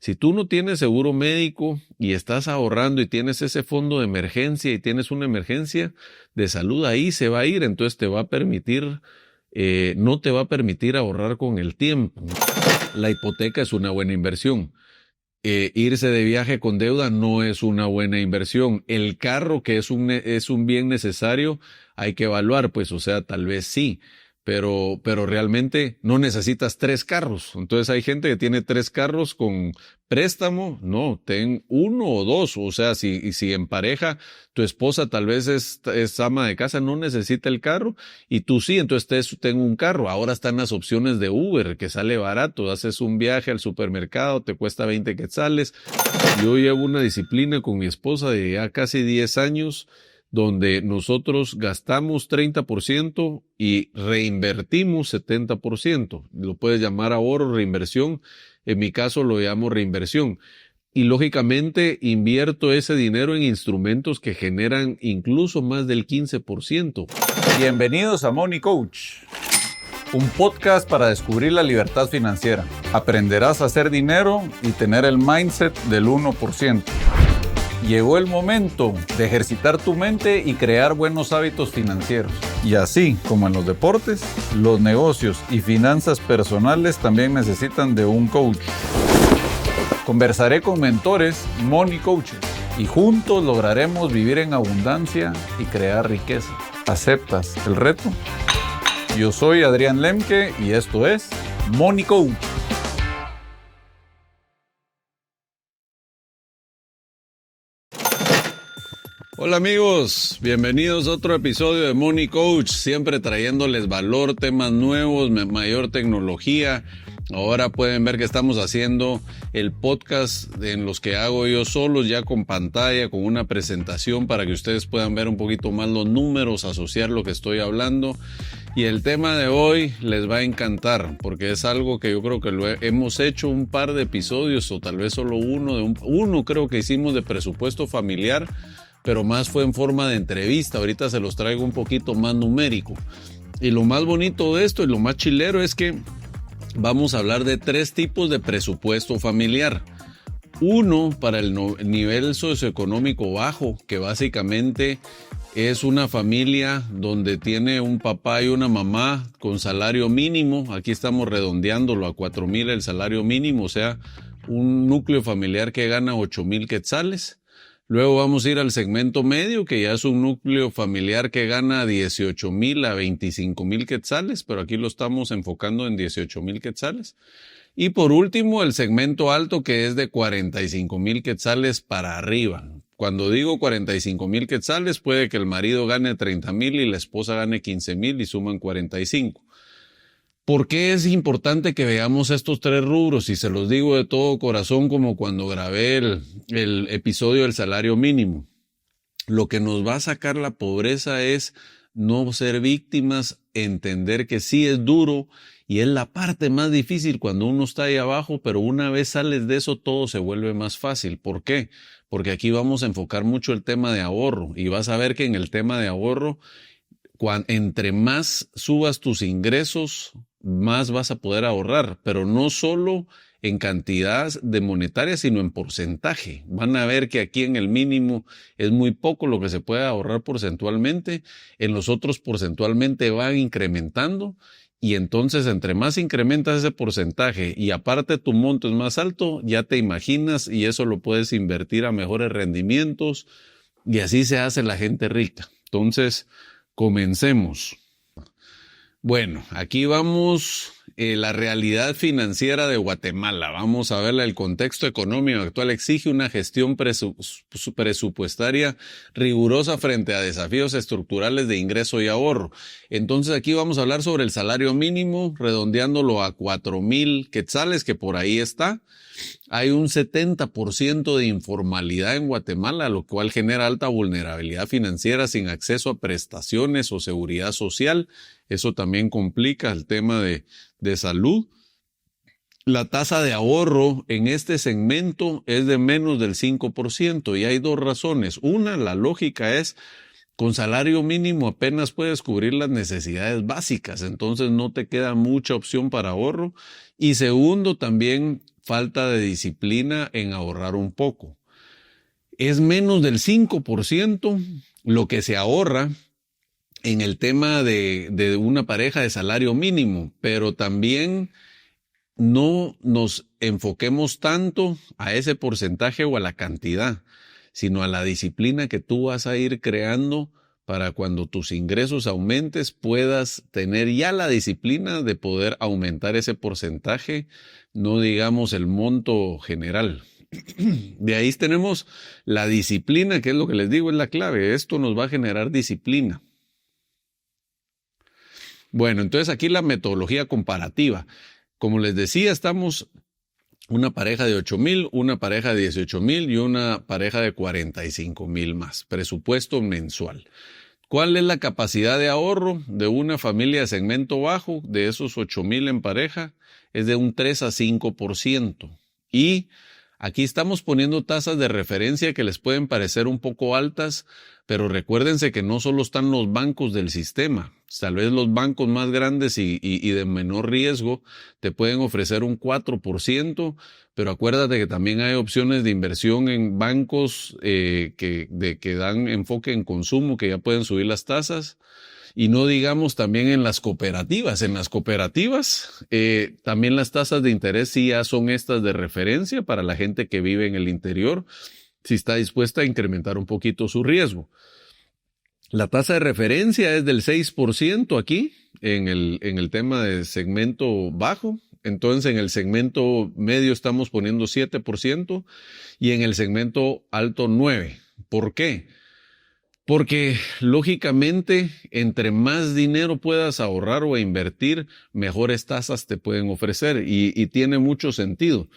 Si tú no tienes seguro médico y estás ahorrando y tienes ese fondo de emergencia y tienes una emergencia de salud, ahí se va a ir, entonces te va a permitir, no te va a permitir ahorrar con el tiempo. La hipoteca es una buena inversión. Irse de viaje con deuda no es una buena inversión. El carro, que es un bien necesario, hay que evaluar, pues, o sea, tal vez sí, pero realmente no necesitas 3 carros. Entonces hay gente que tiene 3 carros con préstamo. No, ten 1 o 2. O sea, si en pareja tu esposa tal vez es ama de casa, no necesita el carro y tú sí, entonces ten un carro. Ahora están las opciones de Uber, que sale barato. Haces un viaje al supermercado, te cuesta 20 quetzales. Yo llevo una disciplina con mi esposa de ya casi 10 años, donde nosotros gastamos 30% y reinvertimos 70%. Lo puedes llamar ahorro, reinversión. En mi caso lo llamo reinversión. Y lógicamente invierto ese dinero en instrumentos que generan incluso más del 15%. Bienvenidos a Money Coach, un podcast para descubrir la libertad financiera. Aprenderás a hacer dinero y tener el mindset del 1%. Llegó el momento de ejercitar tu mente y crear buenos hábitos financieros. Y así como en los deportes, los negocios y finanzas personales también necesitan de un coach. Conversaré con mentores, money coaches, y juntos lograremos vivir en abundancia y crear riqueza. ¿Aceptas el reto? Yo soy Adrián Lemke y esto es Money Coach. Hola amigos, bienvenidos a otro episodio de Money Coach, siempre trayéndoles valor, temas nuevos, mayor tecnología. Ahora pueden ver que estamos haciendo el podcast en los que hago yo solos, ya con pantalla, con una presentación para que ustedes puedan ver un poquito más los números, asociar lo que estoy hablando. Y el tema de hoy les va a encantar porque es algo que yo creo que hemos hecho un par de episodios o tal vez solo uno creo que hicimos de presupuesto familiar, pero más fue en forma de entrevista. Ahorita se los traigo un poquito más numérico. Y lo más bonito de esto y lo más chilero es que vamos a hablar de 3 tipos de presupuesto familiar. Uno para el nivel socioeconómico bajo, que básicamente es una familia donde tiene un papá y una mamá con salario mínimo. Aquí estamos redondeándolo a 4,000 el salario mínimo, o sea, un núcleo familiar que gana 8,000 quetzales. Luego vamos a ir al segmento medio, que ya es un núcleo familiar que gana 18,000 a 25,000 quetzales, pero aquí lo estamos enfocando en 18,000 quetzales. Y por último, el segmento alto, que es de 45,000 quetzales para arriba. Cuando digo 45,000 quetzales, puede que el marido gane 30,000 y la esposa gane 15,000 y suman 45. ¿Por qué es importante que veamos estos 3 rubros? Y se los digo de todo corazón, como cuando grabé el episodio del salario mínimo. Lo que nos va a sacar la pobreza es no ser víctimas, entender que sí es duro y es la parte más difícil cuando uno está ahí abajo, pero una vez sales de eso todo se vuelve más fácil. ¿Por qué? Porque aquí vamos a enfocar mucho el tema de ahorro y vas a ver que en el tema de ahorro, entre más subas tus ingresos, más vas a poder ahorrar, pero no solo en cantidad de monetaria, sino en porcentaje. Van a ver que aquí en el mínimo es muy poco lo que se puede ahorrar porcentualmente, en los otros porcentualmente van incrementando, y entonces entre más incrementas ese porcentaje y aparte tu monto es más alto, ya te imaginas, y eso lo puedes invertir a mejores rendimientos, y así se hace la gente rica. Entonces, comencemos. Bueno, aquí vamos, la realidad financiera de Guatemala. Vamos a ver, el contexto económico actual exige una gestión presupuestaria rigurosa frente a desafíos estructurales de ingreso y ahorro. Entonces aquí vamos a hablar sobre el salario mínimo, redondeándolo a 4,000 quetzales, que por ahí está. Hay un 70% de informalidad en Guatemala, lo cual genera alta vulnerabilidad financiera sin acceso a prestaciones o seguridad social. Eso también complica el tema de salud. La tasa de ahorro en este segmento es de menos del 5% y hay 2 razones. Una, la lógica es, con salario mínimo apenas puedes cubrir las necesidades básicas, entonces no te queda mucha opción para ahorro. Y segundo, también falta de disciplina en ahorrar un poco. Es menos del 5% lo que se ahorra en el tema de una pareja de salario mínimo, pero también no nos enfoquemos tanto a ese porcentaje o a la cantidad, sino a la disciplina que tú vas a ir creando para cuando tus ingresos aumentes puedas tener ya la disciplina de poder aumentar ese porcentaje, no digamos el monto general. De ahí tenemos la disciplina, que es lo que les digo, es la clave. Esto nos va a generar disciplina. Bueno, entonces aquí la metodología comparativa. Como les decía, estamos una pareja de 8,000, una pareja de 18,000 y una pareja de 45,000 más. Presupuesto mensual. ¿Cuál es la capacidad de ahorro de una familia de segmento bajo de esos 8,000 en pareja? Es de un 3 a 5%. Y aquí estamos poniendo tasas de referencia que les pueden parecer un poco altas, pero recuérdense que no solo están los bancos del sistema. Tal vez los bancos más grandes y de menor riesgo te pueden ofrecer un 4%, pero acuérdate que también hay opciones de inversión en bancos que dan enfoque en consumo, que ya pueden subir las tasas. Y no digamos también en las cooperativas. En las cooperativas también las tasas de interés sí ya son estas de referencia para la gente que vive en el interior, si está dispuesta a incrementar un poquito su riesgo. La tasa de referencia es del 6% aquí en el tema de segmento bajo. Entonces en el segmento medio estamos poniendo 7% y en el segmento alto 9%. ¿Por qué? Porque lógicamente entre más dinero puedas ahorrar o invertir, mejores tasas te pueden ofrecer y tiene mucho sentido.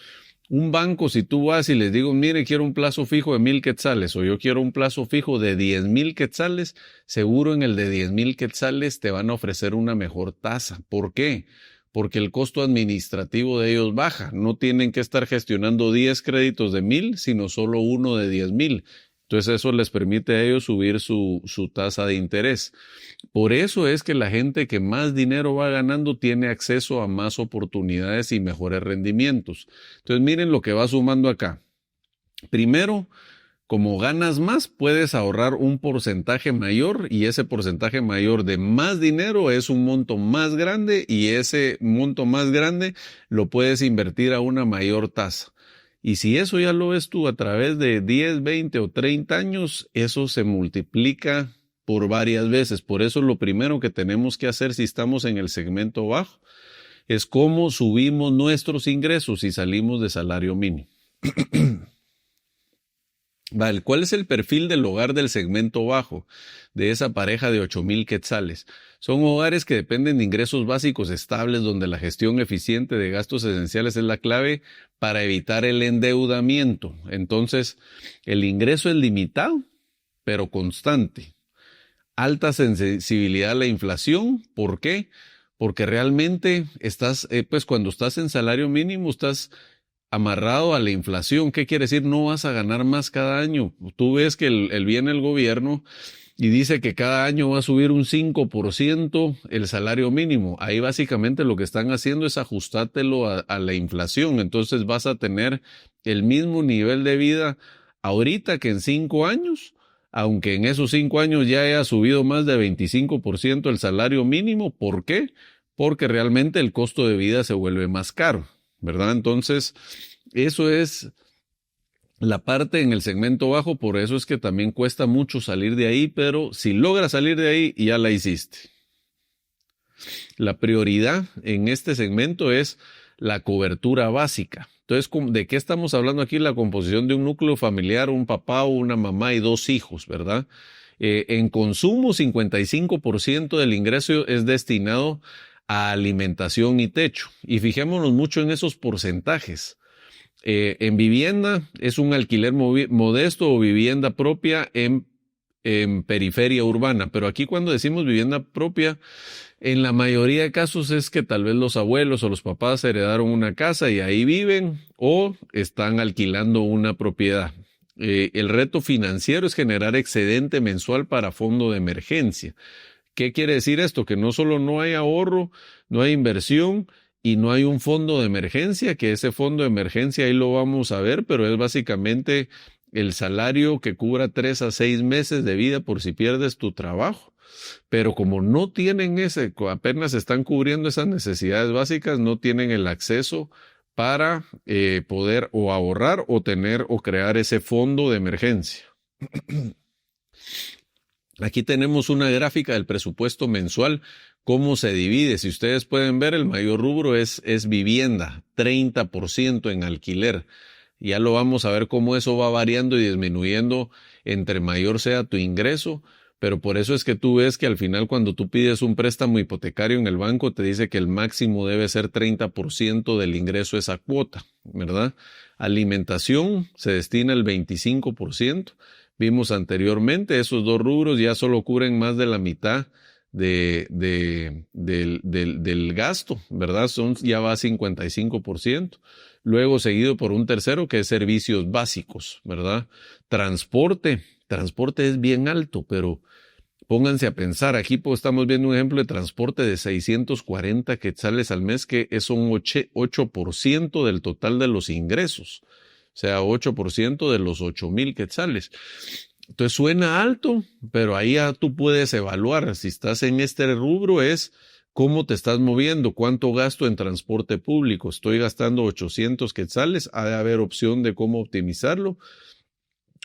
Un banco, si tú vas y les digo, mire, quiero un plazo fijo de 1,000 quetzales o yo quiero un plazo fijo de 10,000 quetzales, seguro en el de 10,000 quetzales te van a ofrecer una mejor tasa. ¿Por qué? Porque el costo administrativo de ellos baja. No tienen que estar gestionando 10 créditos de 1,000, sino solo uno de 10,000. Entonces eso les permite a ellos subir su tasa de interés. Por eso es que la gente que más dinero va ganando tiene acceso a más oportunidades y mejores rendimientos. Entonces miren lo que va sumando acá. Primero, como ganas más, puedes ahorrar un porcentaje mayor y ese porcentaje mayor de más dinero es un monto más grande y ese monto más grande lo puedes invertir a una mayor tasa. Y si eso ya lo ves tú a través de 10, 20 o 30 años, eso se multiplica por varias veces. Por eso lo primero que tenemos que hacer si estamos en el segmento bajo es cómo subimos nuestros ingresos si salimos de salario mínimo. Vale, ¿cuál es el perfil del hogar del segmento bajo de esa pareja de 8,000 quetzales? Son hogares que dependen de ingresos básicos estables donde la gestión eficiente de gastos esenciales es la clave para evitar el endeudamiento. Entonces, el ingreso es limitado, pero constante. Alta sensibilidad a la inflación. ¿Por qué? Porque realmente estás, cuando estás en salario mínimo, estás amarrado a la inflación. ¿Qué quiere decir? No vas a ganar más cada año. Tú ves que viene el gobierno y dice que cada año va a subir un 5% el salario mínimo. Ahí básicamente lo que están haciendo es ajustártelo a la inflación. Entonces vas a tener el mismo nivel de vida ahorita que en 5 años, aunque en esos 5 años ya haya subido más de 25% el salario mínimo. ¿Por qué? Porque realmente el costo de vida se vuelve más caro, ¿verdad? Entonces, eso es la parte en el segmento bajo, por eso es que también cuesta mucho salir de ahí, pero si logras salir de ahí, ya la hiciste. La prioridad en este segmento es la cobertura básica. Entonces, ¿de qué estamos hablando aquí? La composición de un núcleo familiar, un papá, una mamá y 2 hijos, ¿verdad? En consumo, 55% del ingreso es destinado a alimentación y techo. Y fijémonos mucho en esos porcentajes. En vivienda es un alquiler modesto o vivienda propia en periferia urbana. Pero aquí cuando decimos vivienda propia, en la mayoría de casos es que tal vez los abuelos o los papás heredaron una casa y ahí viven o están alquilando una propiedad. El reto financiero es generar excedente mensual para fondo de emergencia. ¿Qué quiere decir esto? Que no solo no hay ahorro, no hay inversión y no hay un fondo de emergencia, que ese fondo de emergencia ahí lo vamos a ver, pero es básicamente el salario que cubra 3 a 6 meses de vida por si pierdes tu trabajo. Pero como no tienen apenas están cubriendo esas necesidades básicas, no tienen el acceso para poder o ahorrar o tener o crear ese fondo de emergencia. Aquí tenemos una gráfica del presupuesto mensual, cómo se divide. Si ustedes pueden ver, el mayor rubro es vivienda, 30% en alquiler. Ya lo vamos a ver cómo eso va variando y disminuyendo entre mayor sea tu ingreso, pero por eso es que tú ves que al final cuando tú pides un préstamo hipotecario en el banco te dice que el máximo debe ser 30% del ingreso esa cuota, ¿verdad? Alimentación se destina el 25%. Vimos anteriormente, esos dos rubros ya solo cubren más de la mitad del gasto, ¿verdad? Ya va a 55%. Luego seguido por un tercero que es servicios básicos, ¿verdad? Transporte es bien alto, pero pónganse a pensar, aquí estamos viendo un ejemplo de transporte de 640 quetzales al mes, que es un 8% del total de los ingresos. O sea, 8% de los 8,000 quetzales. Entonces suena alto, pero ahí ya tú puedes evaluar. Si estás en este rubro es cómo te estás moviendo, cuánto gasto en transporte público. Estoy gastando 800 quetzales, ha de haber opción de cómo optimizarlo.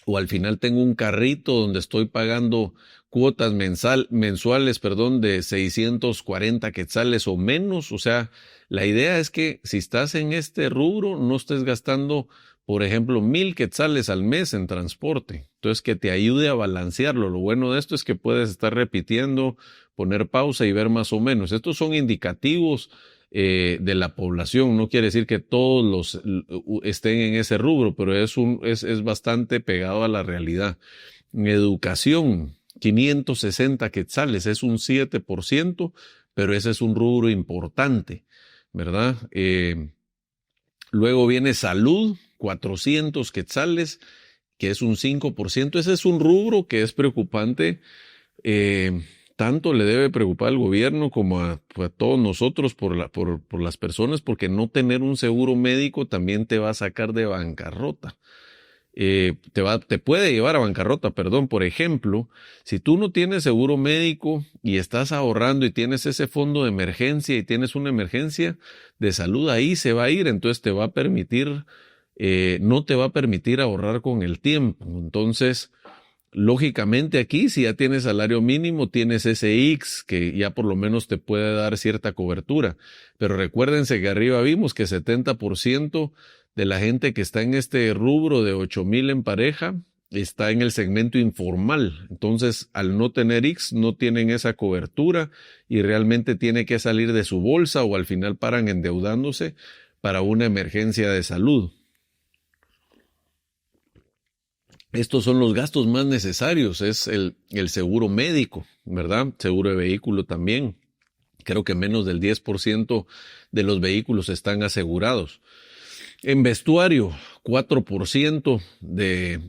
O al final tengo un carrito donde estoy pagando cuotas mensuales, de 640 quetzales o menos. O sea, la idea es que si estás en este rubro, no estés gastando, por ejemplo, 1,000 quetzales al mes en transporte. Entonces, que te ayude a balancearlo. Lo bueno de esto es que puedes estar repitiendo, poner pausa y ver más o menos. Estos son indicativos de la población. No quiere decir que todos estén en ese rubro, pero es bastante pegado a la realidad. En educación, 560 quetzales, es un 7%, pero ese es un rubro importante, ¿verdad? Luego viene salud, 400 quetzales, que es un 5%. Ese es un rubro que es preocupante. Tanto le debe preocupar al gobierno como a todos nosotros por las personas, porque no tener un seguro médico también te va a sacar de bancarrota. Te puede llevar a bancarrota, perdón. Por ejemplo, si tú no tienes seguro médico y estás ahorrando y tienes ese fondo de emergencia y tienes una emergencia de salud, ahí se va a ir, entonces te va a permitir, no te va a permitir ahorrar con el tiempo. Entonces, lógicamente aquí, si ya tienes salario mínimo, tienes ese X que ya por lo menos te puede dar cierta cobertura. Pero recuérdense que arriba vimos que 70% de la gente que está en este rubro de 8,000 en pareja está en el segmento informal. Entonces, al no tener X, no tienen esa cobertura y realmente tiene que salir de su bolsa o al final paran endeudándose para una emergencia de salud. Estos son los gastos más necesarios, es el seguro médico, ¿verdad? Seguro de vehículo también. Creo que menos del 10% de los vehículos están asegurados. En vestuario, 4% de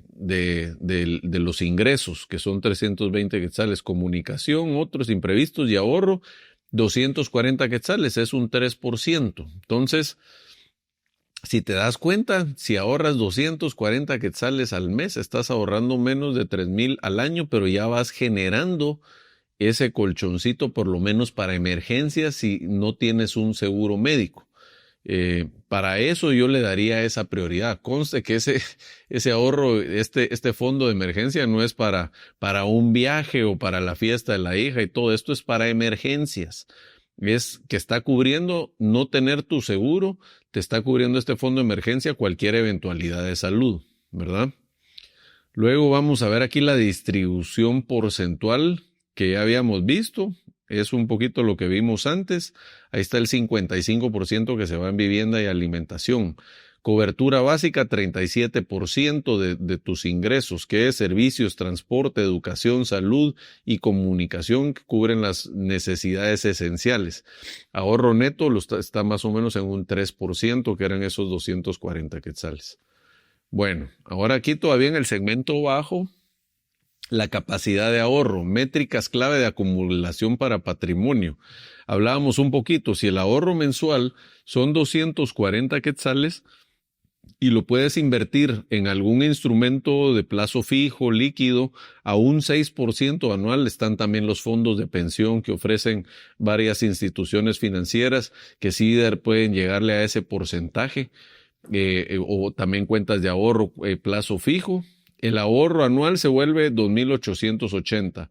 los ingresos, que son 320 quetzales. Comunicación, otros imprevistos y ahorro, 240 quetzales, es un 3%. Entonces, si te das cuenta, si ahorras 240 quetzales al mes, estás ahorrando menos de 3,000 al año, pero ya vas generando ese colchoncito por lo menos para emergencias si no tienes un seguro médico. Para eso yo le daría esa prioridad. Conste que ese ahorro, este fondo de emergencia no es para un viaje o para la fiesta de la hija y todo esto es para emergencias. Es que está cubriendo no tener tu seguro, te está cubriendo este fondo de emergencia cualquier eventualidad de salud, ¿verdad? Luego vamos a ver aquí la distribución porcentual que ya habíamos visto. Es un poquito lo que vimos antes. Ahí está el 55% que se va en vivienda y alimentación. Cobertura básica, 37% de tus ingresos, que es servicios, transporte, educación, salud y comunicación, que cubren las necesidades esenciales. Ahorro neto está más o menos en un 3%, que eran esos 240 quetzales. Bueno, ahora aquí todavía en el segmento bajo La capacidad de ahorro, métricas clave de acumulación para patrimonio. Hablábamos un poquito, si el ahorro mensual son 240 quetzales y lo puedes invertir en algún instrumento de plazo fijo, líquido, a un 6% anual, están también los fondos de pensión que ofrecen varias instituciones financieras que sí pueden llegarle a ese porcentaje, o también cuentas de ahorro plazo fijo. El ahorro anual se vuelve 2.880.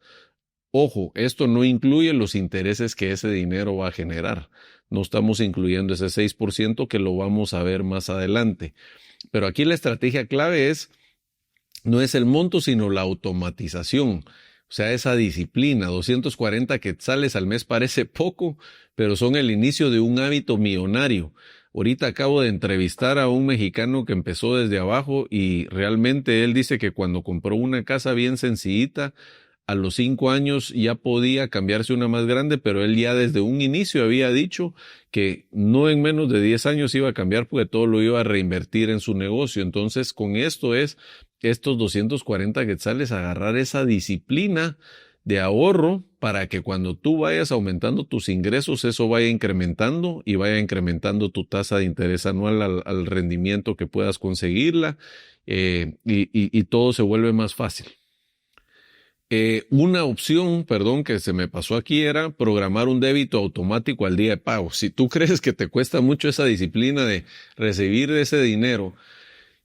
Ojo, esto no incluye los intereses que ese dinero va a generar. No estamos incluyendo ese 6% que lo vamos a ver más adelante. Pero aquí la estrategia clave no es el monto, sino la automatización. O sea, esa disciplina. 240 quetzales al mes parece poco, pero son el inicio de un hábito millonario. Ahorita acabo de entrevistar a un mexicano que empezó desde abajo y realmente él dice que cuando compró una casa bien sencillita, a los 5 años ya podía cambiarse una más grande, pero él ya desde un inicio había dicho que no en menos de 10 años iba a cambiar porque todo lo iba a reinvertir en su negocio. Entonces, con estos 240 quetzales, agarrar esa disciplina de ahorro para que cuando tú vayas aumentando tus ingresos, eso vaya incrementando y vaya incrementando tu tasa de interés anual al rendimiento que puedas conseguirla, y todo se vuelve más fácil. Una opción, que se me pasó aquí era programar un débito automático al día de pago. Si tú crees que te cuesta mucho esa disciplina de recibir ese dinero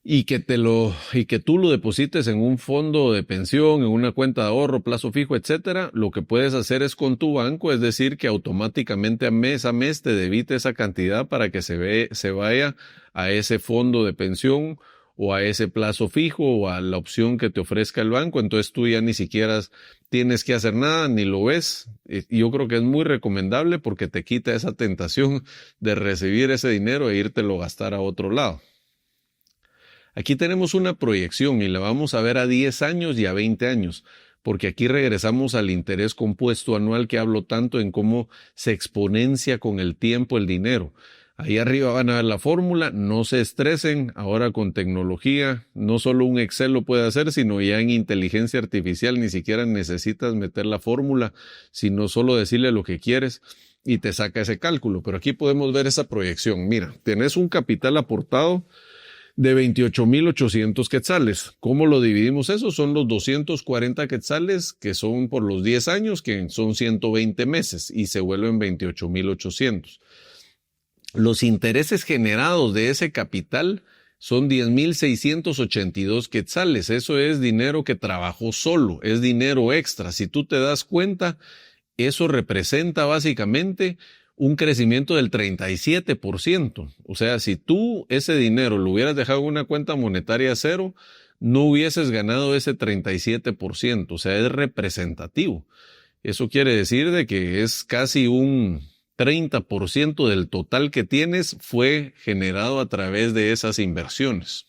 y que tú lo deposites en un fondo de pensión, en una cuenta de ahorro, plazo fijo, etcétera, lo que puedes hacer es con tu banco, es decir, que automáticamente a mes te debite esa cantidad para que se vaya a ese fondo de pensión o a ese plazo fijo o a la opción que te ofrezca el banco. Entonces tú ya ni siquiera tienes que hacer nada, ni lo ves. Y yo creo que es muy recomendable porque te quita esa tentación de recibir ese dinero e írtelo a gastar a otro lado. Aquí tenemos una proyección y la vamos a ver a 10 años y a 20 años, porque aquí regresamos al interés compuesto anual que hablo tanto en cómo se exponencia con el tiempo el dinero. Ahí arriba van a ver la fórmula, no se estresen, ahora con tecnología, no solo un Excel lo puede hacer, sino ya en inteligencia artificial ni siquiera necesitas meter la fórmula, sino solo decirle lo que quieres y te saca ese cálculo. Pero aquí podemos ver esa proyección. Mira, tenés un capital aportado de 28,800 quetzales. ¿Cómo lo dividimos eso? Son los 240 quetzales que son por los 10 años, que son 120 meses y se vuelven 28,800. Los intereses generados de ese capital son 10,682 quetzales. Eso es dinero que trabajó solo, es dinero extra. Si tú te das cuenta, eso representa básicamente un crecimiento del 37%. O sea, si tú ese dinero lo hubieras dejado en una cuenta monetaria cero, no hubieses ganado ese 37%. O sea, es representativo. Eso quiere decir de que es casi un 30% del total que tienes fue generado a través de esas inversiones.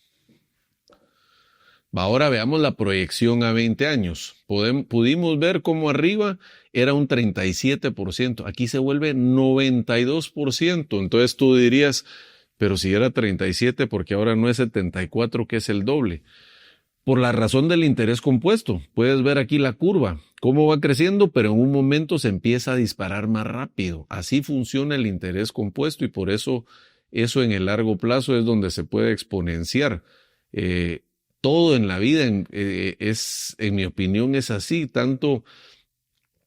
Ahora veamos la proyección a 20 años. Pudimos ver cómo arriba era un 37%. Aquí se vuelve 92%. Entonces tú dirías, pero si era 37, ¿por qué ahora no es 74, que es el doble? Por la razón del interés compuesto. Puedes ver aquí la curva, cómo va creciendo, pero en un momento se empieza a disparar más rápido. Así funciona el interés compuesto y por eso en el largo plazo es donde se puede exponenciar. Todo en la vida en mi opinión, es así, tanto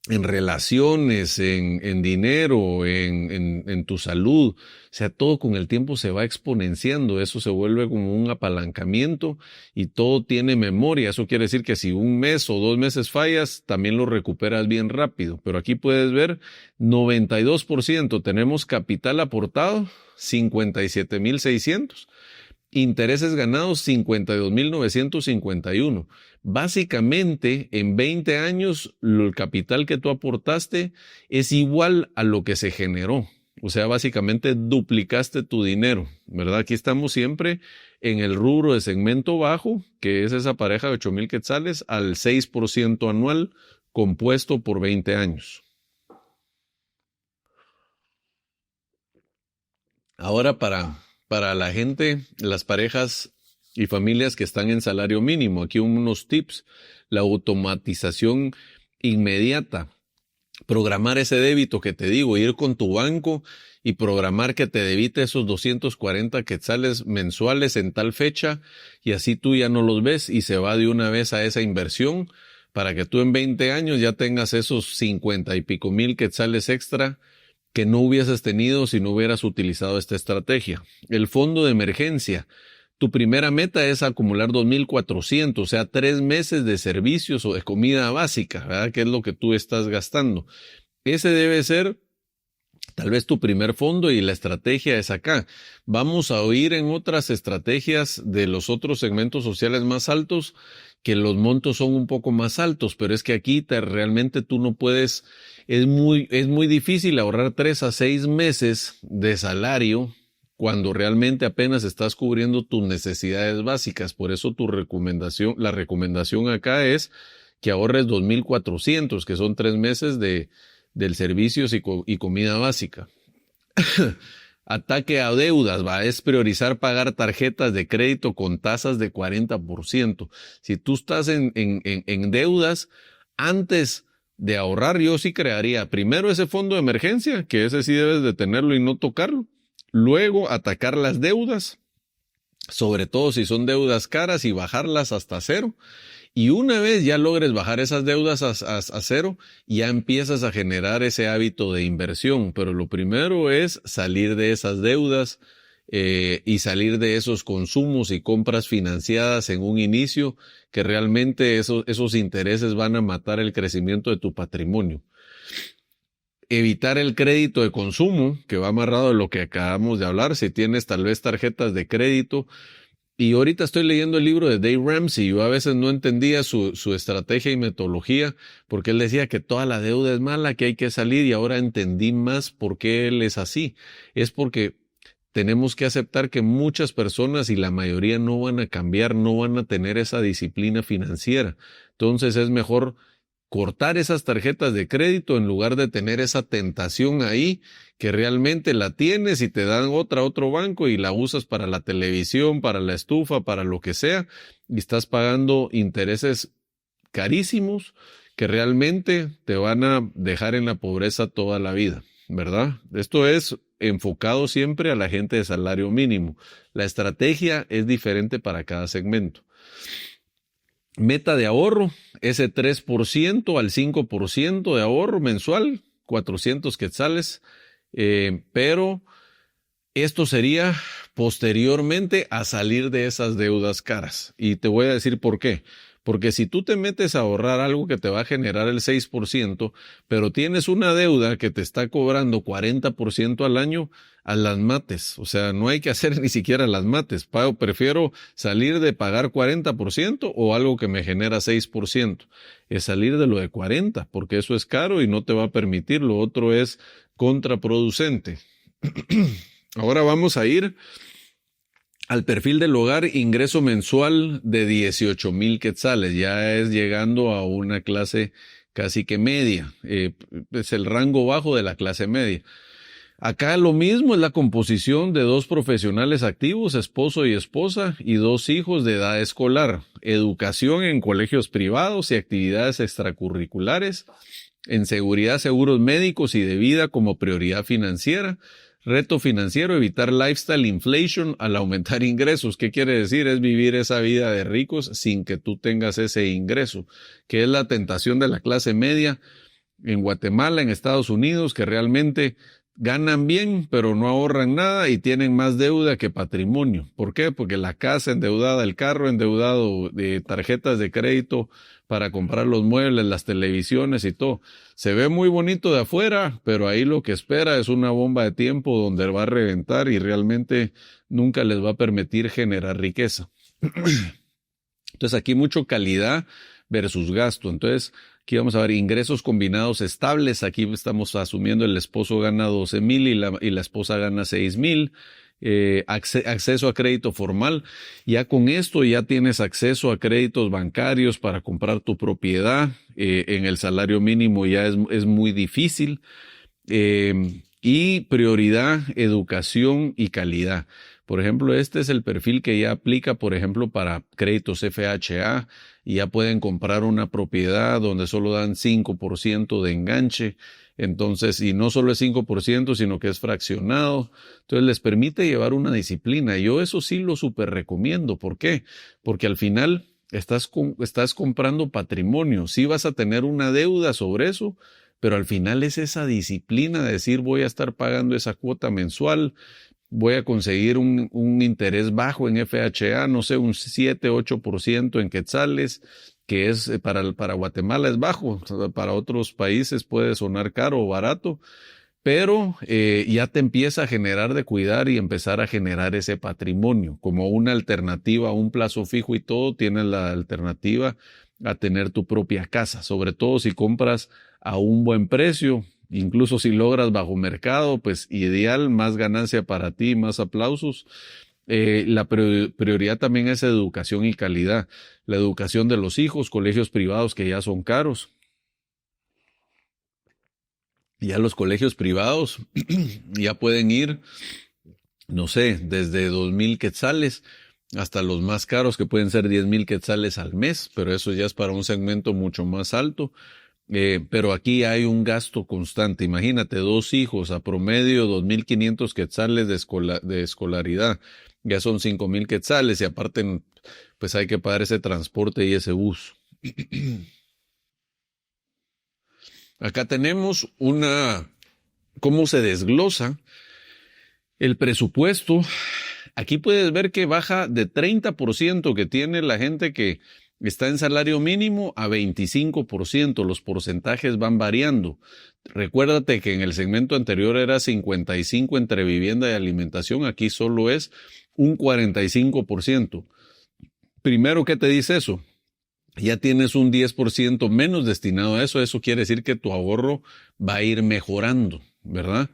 en relaciones, en dinero, en tu salud. O sea, todo con el tiempo se va exponenciando. Eso se vuelve como un apalancamiento y todo tiene memoria. Eso quiere decir que si un mes o 2 meses fallas, también lo recuperas bien rápido. Pero aquí puedes ver 92%. Tenemos capital aportado, 57,600. Intereses ganados, 52,951. Básicamente, en 20 años, el capital que tú aportaste es igual a lo que se generó. O sea, básicamente duplicaste tu dinero, ¿verdad? Aquí estamos siempre en el rubro de segmento bajo, que es esa pareja de 8,000 quetzales al 6% anual compuesto por 20 años. Ahora para la gente, las parejas y familias que están en salario mínimo. Aquí unos tips: la automatización inmediata, programar ese débito que te digo, ir con tu banco y programar que te debite esos 240 quetzales mensuales en tal fecha, y así tú ya no los ves y se va de una vez a esa inversión para que tú en 20 años ya tengas esos 50 y pico mil quetzales extra que no hubieses tenido si no hubieras utilizado esta estrategia. El fondo de emergencia. Tu primera meta es acumular 2,400, o sea, 3 meses de servicios o de comida básica, ¿verdad? Que es lo que tú estás gastando. Ese debe ser tal vez tu primer fondo, y la estrategia es acá. Vamos a oír en otras estrategias de los otros segmentos sociales más altos que los montos son un poco más altos, pero es que aquí realmente tú no puedes, es muy difícil ahorrar 3 a 6 meses de salario cuando realmente apenas estás cubriendo tus necesidades básicas. Por eso la recomendación acá es que ahorres 2,400, que son 3 meses del servicios y comida básica. Ataque a deudas, es priorizar pagar tarjetas de crédito con tasas de 40%. Si tú estás en deudas, antes de ahorrar, yo sí crearía primero ese fondo de emergencia, que ese sí debes de tenerlo y no tocarlo. Luego, atacar las deudas, sobre todo si son deudas caras, y bajarlas hasta cero. Y una vez ya logres bajar esas deudas a cero, ya empiezas a generar ese hábito de inversión. Pero lo primero es salir de esas deudas y salir de esos consumos y compras financiadas en un inicio, que realmente esos intereses van a matar el crecimiento de tu patrimonio. Evitar el crédito de consumo, que va amarrado a lo que acabamos de hablar. Si tienes tal vez tarjetas de crédito, y ahorita estoy leyendo el libro de Dave Ramsey, yo a veces no entendía su estrategia y metodología, porque él decía que toda la deuda es mala, que hay que salir, y ahora entendí más por qué él es así. Es porque tenemos que aceptar que muchas personas, y la mayoría, no van a cambiar, no van a tener esa disciplina financiera. Entonces es mejor cortar esas tarjetas de crédito en lugar de tener esa tentación ahí, que realmente la tienes y te dan otro banco y la usas para la televisión, para la estufa, para lo que sea, y estás pagando intereses carísimos que realmente te van a dejar en la pobreza toda la vida, ¿verdad? Esto es enfocado siempre a la gente de salario mínimo. La estrategia es diferente para cada segmento. Meta de ahorro, ese 3% al 5% de ahorro mensual, 400 quetzales, pero esto sería posteriormente a salir de esas deudas caras. Y te voy a decir por qué. Porque si tú te metes a ahorrar algo que te va a generar el 6%, pero tienes una deuda que te está cobrando 40% al año, a las mates. O sea, no hay que hacer ni siquiera las mates. Prefiero salir de pagar 40% o algo que me genera 6%. Es salir de lo de 40%, porque eso es caro y no te va a permitir. Lo otro es contraproducente. Ahora vamos a ir al perfil del hogar. Ingreso mensual de 18,000 quetzales. Ya es llegando a una clase casi que media. Es el rango bajo de la clase media. Acá lo mismo, es la composición de 2 profesionales activos, esposo y esposa, y 2 hijos de edad escolar. Educación en colegios privados y actividades extracurriculares. En seguridad, seguros médicos y de vida como prioridad financiera. Reto financiero: evitar lifestyle inflation al aumentar ingresos. ¿Qué quiere decir? Es vivir esa vida de ricos sin que tú tengas ese ingreso, que es la tentación de la clase media en Guatemala, en Estados Unidos, que realmente ganan bien, pero no ahorran nada y tienen más deuda que patrimonio. ¿Por qué? Porque la casa endeudada, el carro endeudado, de tarjetas de crédito para comprar los muebles, las televisiones y todo. Se ve muy bonito de afuera, pero ahí lo que espera es una bomba de tiempo donde va a reventar y realmente nunca les va a permitir generar riqueza. Entonces aquí mucho calidad versus gasto. Entonces aquí vamos a ver ingresos combinados estables. Aquí estamos asumiendo el esposo gana 12,000 y la esposa gana 6,000. Acceso a crédito formal. Ya con esto ya tienes acceso a créditos bancarios para comprar tu propiedad. En el salario mínimo ya es muy difícil. Y prioridad, educación y calidad. Por ejemplo, este es el perfil que ya aplica, por ejemplo, para créditos FHA, y ya pueden comprar una propiedad donde solo dan 5% de enganche. Entonces, y no solo es 5%, sino que es fraccionado. Entonces, les permite llevar una disciplina. Yo eso sí lo súper recomiendo. ¿Por qué? Porque al final estás comprando patrimonio. Sí vas a tener una deuda sobre eso, pero al final es esa disciplina de decir voy a estar pagando esa cuota mensual, voy a conseguir un interés bajo en FHA, no sé, un 7-8% en quetzales, que es para Guatemala es bajo, para otros países puede sonar caro o barato, pero ya te empieza a generar de cuidar y empezar a generar ese patrimonio como una alternativa a un plazo fijo, y todo tienes la alternativa a tener tu propia casa, sobre todo si compras a un buen precio. Incluso si logras bajo mercado, pues ideal, más ganancia para ti, más aplausos. La prioridad también es educación y calidad. La educación de los hijos, colegios privados que ya son caros. Ya los colegios privados ya pueden ir, no sé, desde 2,000 quetzales hasta los más caros que pueden ser 10,000 quetzales al mes, pero eso ya es para un segmento mucho más alto. Pero aquí hay un gasto constante. Imagínate, 2 hijos a promedio 2,500 quetzales de escolaridad. Ya son 5,000 quetzales y aparte pues hay que pagar ese transporte y ese bus. Acá tenemos cómo se desglosa el presupuesto. Aquí puedes ver que baja de 30% que tiene la gente que está en salario mínimo a 25%. Los porcentajes van variando. Recuérdate que en el segmento anterior era 55 entre vivienda y alimentación. Aquí solo es un 45%. Primero, ¿qué te dice eso? Ya tienes un 10% menos destinado a eso. Eso quiere decir que tu ahorro va a ir mejorando, ¿verdad?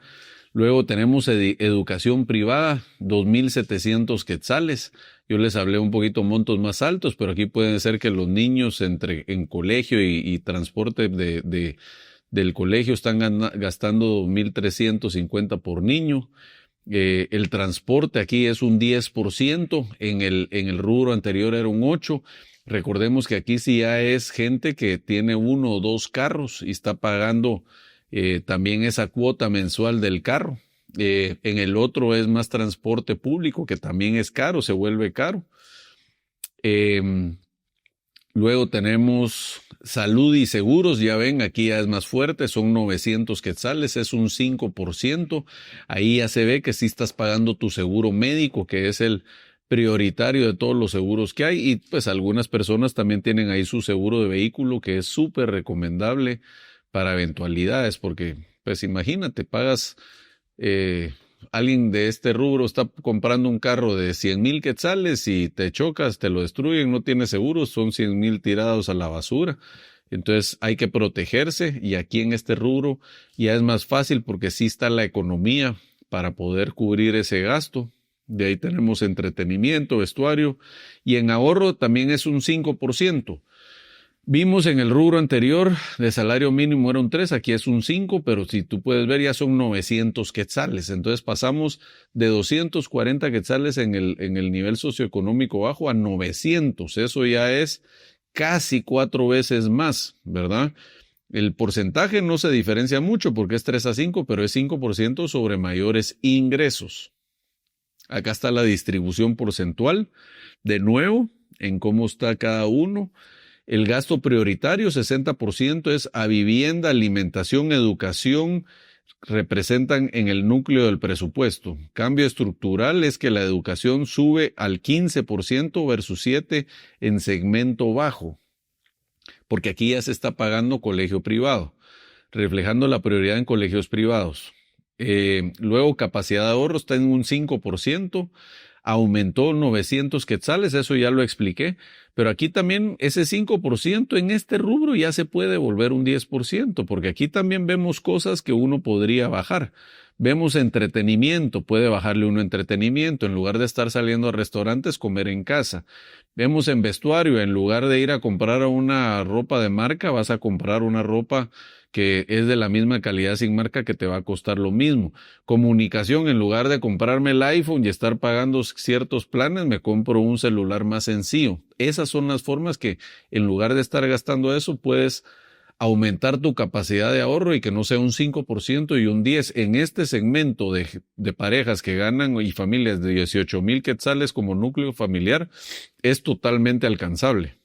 Luego tenemos educación privada, 2,700 quetzales. Yo les hablé un poquito montos más altos, pero aquí pueden ser que los niños en colegio y transporte del colegio están gastando 2,350 por niño. El transporte aquí es un 10%, en el rubro anterior era un 8%. Recordemos que aquí sí ya es gente que tiene 1 o 2 carros y está pagando también esa cuota mensual del carro. En el otro es más transporte público, que también es caro, se vuelve caro. Luego tenemos salud y seguros, ya ven, aquí ya es más fuerte, son 900 quetzales, es un 5%. Ahí ya se ve que sí estás pagando tu seguro médico, que es el prioritario de todos los seguros que hay, y pues algunas personas también tienen ahí su seguro de vehículo, que es súper recomendable para eventualidades, porque pues imagínate, pagas, alguien de este rubro está comprando un carro de 100,000 quetzales y te chocas, te lo destruyen, no tienes seguro, son 100,000 tirados a la basura. Entonces hay que protegerse, y aquí en este rubro ya es más fácil porque sí está la economía para poder cubrir ese gasto. De ahí tenemos entretenimiento, vestuario, y en ahorro también es un 5%. Vimos en el rubro anterior de salario mínimo era un 3, aquí es un 5, pero si tú puedes ver ya son 900 quetzales. Entonces pasamos de 240 quetzales en el nivel socioeconómico bajo a 900. Eso ya es casi 4 veces más, ¿verdad? El porcentaje no se diferencia mucho porque es 3-5, pero es 5% sobre mayores ingresos. Acá está la distribución porcentual, de nuevo, en cómo está cada uno. El gasto prioritario, 60%, es a vivienda, alimentación, educación, representan en el núcleo del presupuesto. Cambio estructural es que la educación sube al 15% versus 7% en segmento bajo, porque aquí ya se está pagando colegio privado, reflejando la prioridad en colegios privados. Luego, capacidad de ahorro está en un 5%, aumentó 900 quetzales, eso ya lo expliqué, pero aquí también ese 5% en este rubro ya se puede volver un 10%, porque aquí también vemos cosas que uno podría bajar. Vemos entretenimiento, puede bajarle uno entretenimiento, en lugar de estar saliendo a restaurantes, comer en casa. Vemos en vestuario, en lugar de ir a comprar una ropa de marca, vas a comprar una ropa que es de la misma calidad sin marca que te va a costar lo mismo. Comunicación, en lugar de comprarme el iPhone y estar pagando ciertos planes, me compro un celular más sencillo. Esas son las formas que, en lugar de estar gastando eso, puedes aumentar tu capacidad de ahorro y que no sea un 5% y un 10%. En este segmento de parejas que ganan y familias de 18,000 quetzales como núcleo familiar, es totalmente alcanzable.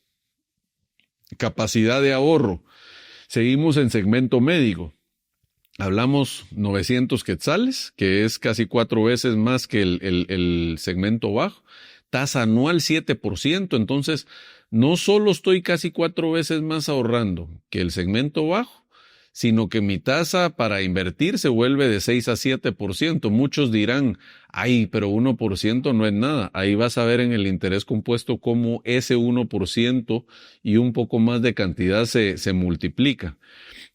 Capacidad de ahorro. Seguimos en segmento médico. Hablamos 900 quetzales, que es casi 4 veces más que el segmento bajo. Tasa anual 7%, entonces no solo estoy casi 4 veces más ahorrando que el segmento bajo, sino que mi tasa para invertir se vuelve de 6 a 7%. Muchos dirán, ay, pero 1% no es nada. Ahí vas a ver en el interés compuesto cómo ese 1% y un poco más de cantidad se multiplica.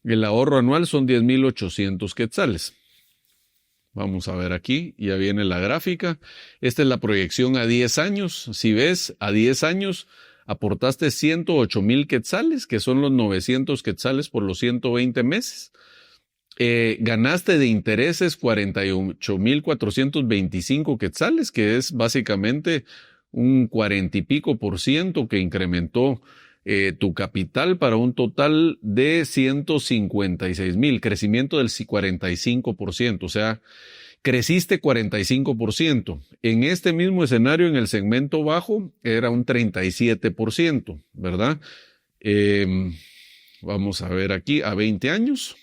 El ahorro anual son 10,800 quetzales. Vamos a ver aquí, ya viene la gráfica. Esta es la proyección a 10 años. Si ves, a 10 años aportaste 108,000 quetzales, que son los 900 quetzales por los 120 meses. Ganaste de intereses 48,425 quetzales, que es básicamente un 40 y pico % que incrementó tu capital para un total de 156,000, crecimiento del 45%, o sea, creciste 45%. En este mismo escenario, en el segmento bajo, era un 37%, ¿verdad? Vamos a ver aquí, a 20 años.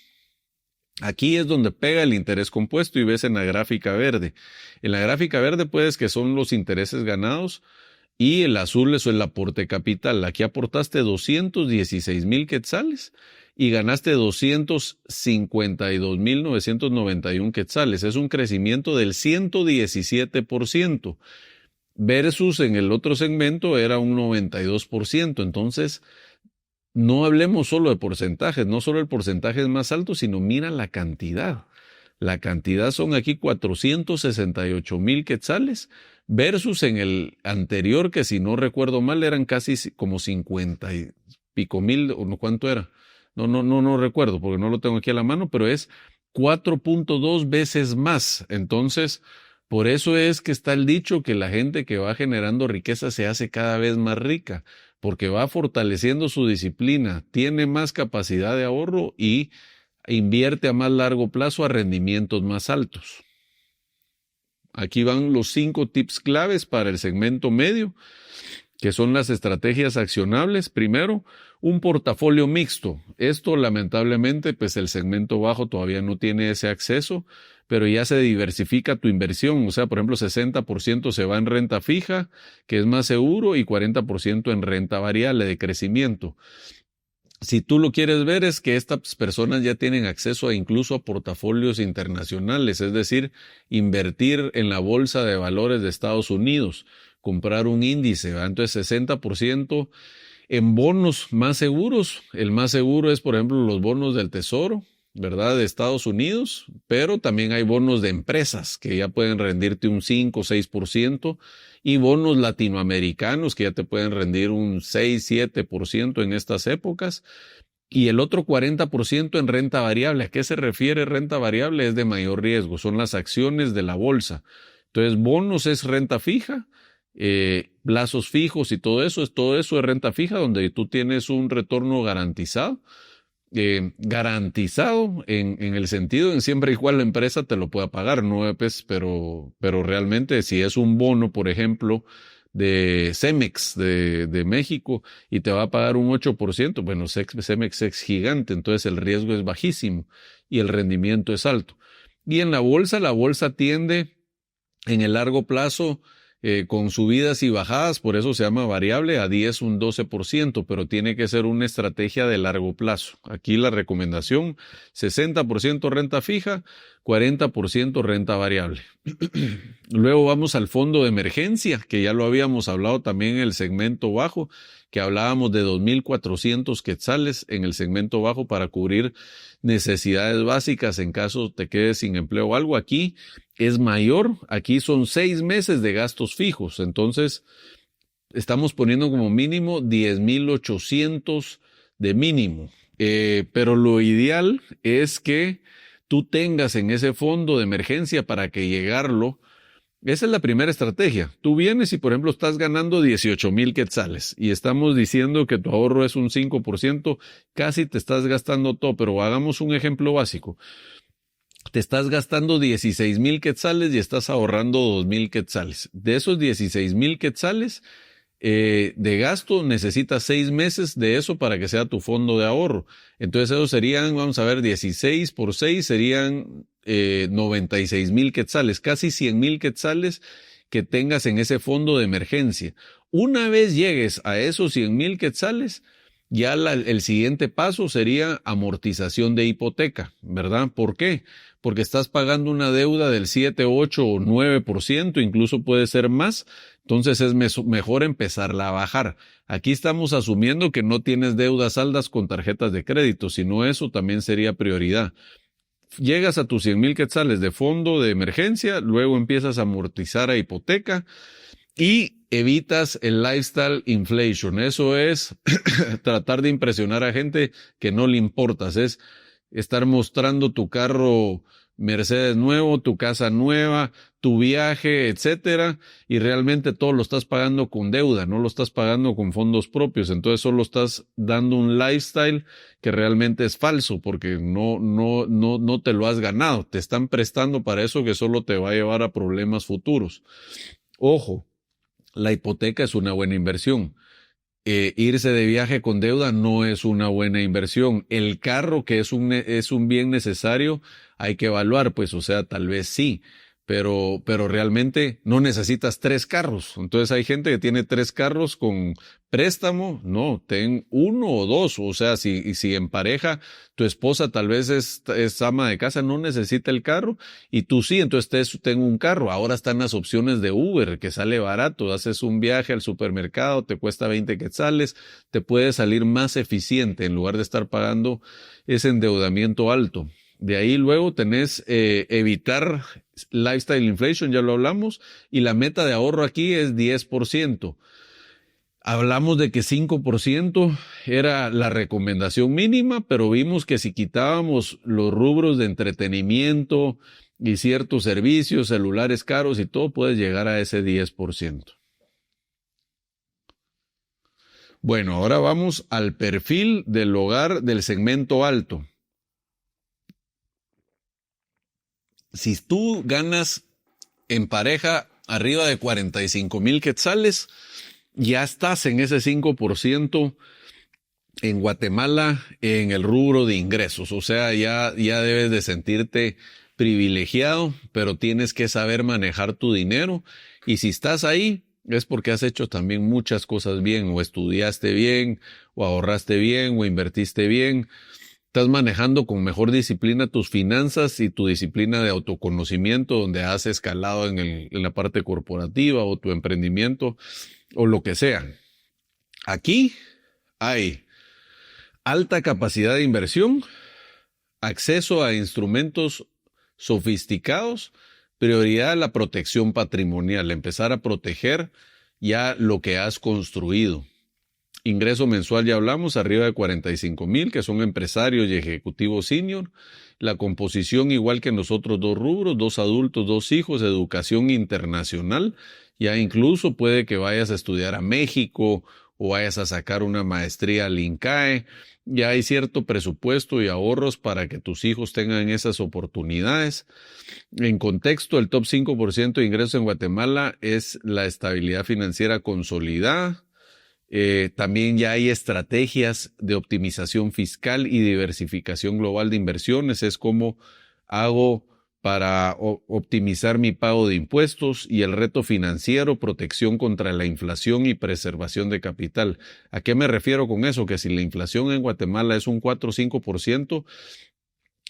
Aquí es donde pega el interés compuesto y ves en la gráfica verde. En la gráfica verde, pues, que son los intereses ganados, y el azul es el aporte capital. Aquí aportaste 216,000 quetzales y ganaste 252,991 quetzales. Es un crecimiento del 117%, versus en el otro segmento era un 92%. Entonces, no hablemos solo de porcentajes, no solo el porcentaje es más alto, sino mira la cantidad. La cantidad son aquí 468,000 quetzales versus en el anterior, que si no recuerdo mal eran casi como 50 y pico mil, o ¿cuánto era? No recuerdo porque no lo tengo aquí a la mano, pero es 4.2 veces más. Entonces, por eso es que está el dicho que la gente que va generando riqueza se hace cada vez más rica, porque va fortaleciendo su disciplina, tiene más capacidad de ahorro y invierte a más largo plazo a rendimientos más altos. Aquí van los 5 tips claves para el segmento medio, que son las estrategias accionables. Primero, un portafolio mixto. Esto lamentablemente, pues el segmento bajo todavía no tiene ese acceso, pero ya se diversifica tu inversión. O sea, por ejemplo, 60% se va en renta fija, que es más seguro, y 40% en renta variable de crecimiento. Si tú lo quieres ver, es que estas personas ya tienen acceso incluso a portafolios internacionales, es decir, invertir en la bolsa de valores de Estados Unidos, comprar un índice, ¿verdad? Entonces 60% en bonos más seguros. El más seguro es, por ejemplo, los bonos del Tesoro, ¿verdad?, de Estados Unidos, pero también hay bonos de empresas que ya pueden rendirte un 5 o 6%, y bonos latinoamericanos que ya te pueden rendir un 6-7% en estas épocas, y el otro 40% en renta variable. ¿A qué se refiere renta variable? Es de mayor riesgo, son las acciones de la bolsa. Entonces, bonos es renta fija, plazos fijos y todo eso es renta fija, donde tú tienes un retorno garantizado. Garantizado en el sentido en siempre y cuando la empresa te lo pueda pagar, ¿no? Pues, pero realmente si es un bono, por ejemplo, de Cemex de México y te va a pagar un 8%, bueno, Cemex es gigante, entonces el riesgo es bajísimo y el rendimiento es alto. Y en la bolsa tiende en el largo plazo con subidas y bajadas, por eso se llama variable, a 10 un 12%, pero tiene que ser una estrategia de largo plazo. Aquí la recomendación, 60% renta fija, 40% renta variable. Luego vamos al fondo de emergencia, que ya lo habíamos hablado también en el segmento bajo, que hablábamos de 2,400 quetzales en el segmento bajo para cubrir necesidades básicas en caso te quedes sin empleo o algo. Aquí es mayor, aquí son 6 meses de gastos fijos, entonces estamos poniendo como mínimo 10,800 de mínimo, pero lo ideal es que tú tengas en ese fondo de emergencia para que llegarlo. Esa es la primera estrategia. Tú vienes y, por ejemplo, estás ganando 18,000 quetzales y estamos diciendo que tu ahorro es un 5%, casi te estás gastando todo, pero hagamos un ejemplo básico. Te estás gastando 16,000 quetzales y estás ahorrando 2,000 quetzales. De esos 16,000 quetzales de gasto, necesitas 6 meses de eso para que sea tu fondo de ahorro. Entonces esos serían, vamos a ver, 16 por 6 serían 96,000 quetzales, casi 100,000 quetzales que tengas en ese fondo de emergencia. Una vez llegues a esos 100,000 quetzales, ya el siguiente paso sería amortización de hipoteca, ¿verdad? ¿Por qué? Porque estás pagando una deuda del 7, 8 o 9%, incluso puede ser más, entonces es mejor empezarla a bajar. Aquí estamos asumiendo que no tienes deudas saldas con tarjetas de crédito, sino eso también sería prioridad. Llegas a tus 100,000 quetzales de fondo de emergencia, luego empiezas a amortizar a hipoteca y evitas el lifestyle inflation. Eso es tratar de impresionar a gente que no le importas, es estar mostrando tu carro Mercedes nuevo, tu casa nueva, tu viaje, etcétera, y realmente todo lo estás pagando con deuda, no lo estás pagando con fondos propios, entonces solo estás dando un lifestyle que realmente es falso porque no te lo has ganado, te están prestando para eso que solo te va a llevar a problemas futuros. Ojo, la hipoteca es una buena inversión. Irse de viaje con deuda no es una buena inversión. El carro, que es un bien necesario, hay que evaluar, pues, o sea, tal vez sí, pero realmente no necesitas 3 carros. Entonces hay gente que tiene 3 carros con préstamo, no, ten 1 o 2, o sea, si en pareja tu esposa tal vez es ama de casa, no necesita el carro, y tú sí, entonces ten un carro. Ahora están las opciones de Uber, que sale barato, haces un viaje al supermercado, te cuesta 20 quetzales, te puede salir más eficiente en lugar de estar pagando ese endeudamiento alto. De ahí luego tenés evitar lifestyle inflation, ya lo hablamos, y la meta de ahorro aquí es 10%. Hablamos de que 5% era la recomendación mínima, pero vimos que si quitábamos los rubros de entretenimiento y ciertos servicios, celulares caros y todo, puedes llegar a ese 10%. Bueno, ahora vamos al perfil del hogar del segmento alto. Si tú ganas en pareja arriba de 45,000 quetzales, ya estás en ese 5% en Guatemala en el rubro de ingresos. O sea, ya debes de sentirte privilegiado, pero tienes que saber manejar tu dinero. Y si estás ahí, es porque has hecho también muchas cosas bien, o estudiaste bien, o ahorraste bien, o invertiste bien. Estás manejando con mejor disciplina tus finanzas y tu disciplina de autoconocimiento, donde has escalado en la parte corporativa o tu emprendimiento o lo que sea. Aquí hay alta capacidad de inversión, acceso a instrumentos sofisticados, prioridad a la protección patrimonial, empezar a proteger ya lo que has construido. Ingreso mensual, ya hablamos, arriba de 45,000, que son empresarios y ejecutivos senior. La composición, igual que en los otros 2 rubros, 2 adultos, 2 hijos, educación internacional. Ya incluso puede que vayas a estudiar a México o vayas a sacar una maestría al INCAE. Ya hay cierto presupuesto y ahorros para que tus hijos tengan esas oportunidades. En contexto, el top 5% de ingresos en Guatemala es la estabilidad financiera consolidada. También ya hay estrategias de optimización fiscal y diversificación global de inversiones. Es como hago para optimizar mi pago de impuestos, y el reto financiero, protección contra la inflación y preservación de capital. ¿A qué me refiero con eso? Que si la inflación en Guatemala es un 4 o 5%,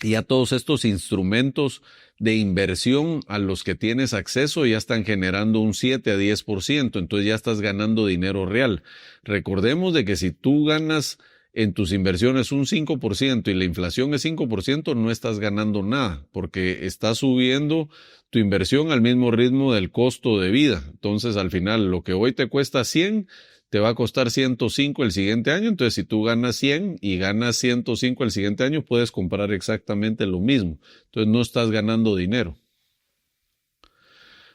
ya todos estos instrumentos de inversión a los que tienes acceso ya están generando un 7 a 10%, entonces ya estás ganando dinero real. Recordemos de que si tú ganas en tus inversiones un 5% y la inflación es 5%, no estás ganando nada, porque estás subiendo tu inversión al mismo ritmo del costo de vida. Entonces, al final, lo que hoy te cuesta 100, te va a costar 105 el siguiente año. Entonces, si tú ganas 100 y ganas 105 el siguiente año, puedes comprar exactamente lo mismo. Entonces, no estás ganando dinero.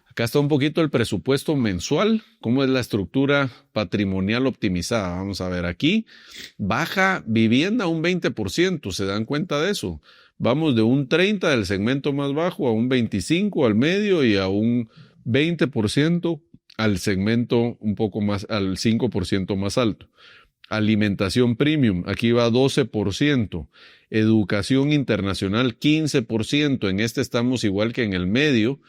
Acá está un poquito el presupuesto mensual, cómo es la estructura patrimonial optimizada. Vamos a ver aquí, baja vivienda un 20%, ¿se dan cuenta de eso? Vamos de un 30% del segmento más bajo a un 25% al medio y a un 20% al segmento un poco más, al 5% más alto. Alimentación premium, aquí va 12%. Educación internacional 15%, en este estamos igual que en el medio,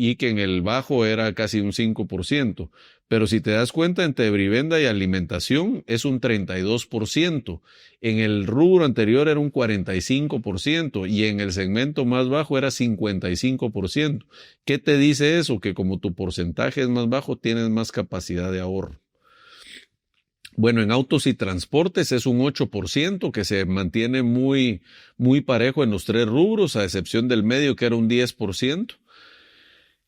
y que en el bajo era casi un 5%. Pero si te das cuenta, entre vivienda y alimentación es un 32%. En el rubro anterior era un 45% y en el segmento más bajo era 55%. ¿Qué te dice eso? Que como tu porcentaje es más bajo, tienes más capacidad de ahorro. Bueno, en autos y transportes es un 8% que se mantiene muy parejo en los tres rubros, a excepción del medio que era un 10%.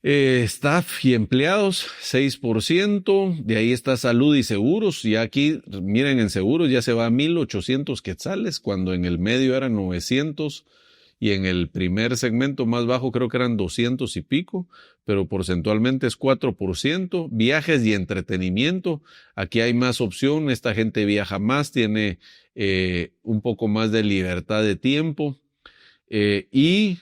Staff y empleados, 6%, de ahí está salud y seguros, y aquí, miren, en seguros ya se va a 1,800 quetzales, cuando en el medio eran 900, y en el primer segmento más bajo creo que eran 200 y pico, pero porcentualmente es 4%. Viajes y entretenimiento, aquí hay más opción, esta gente viaja más, tiene un poco más de libertad de tiempo, y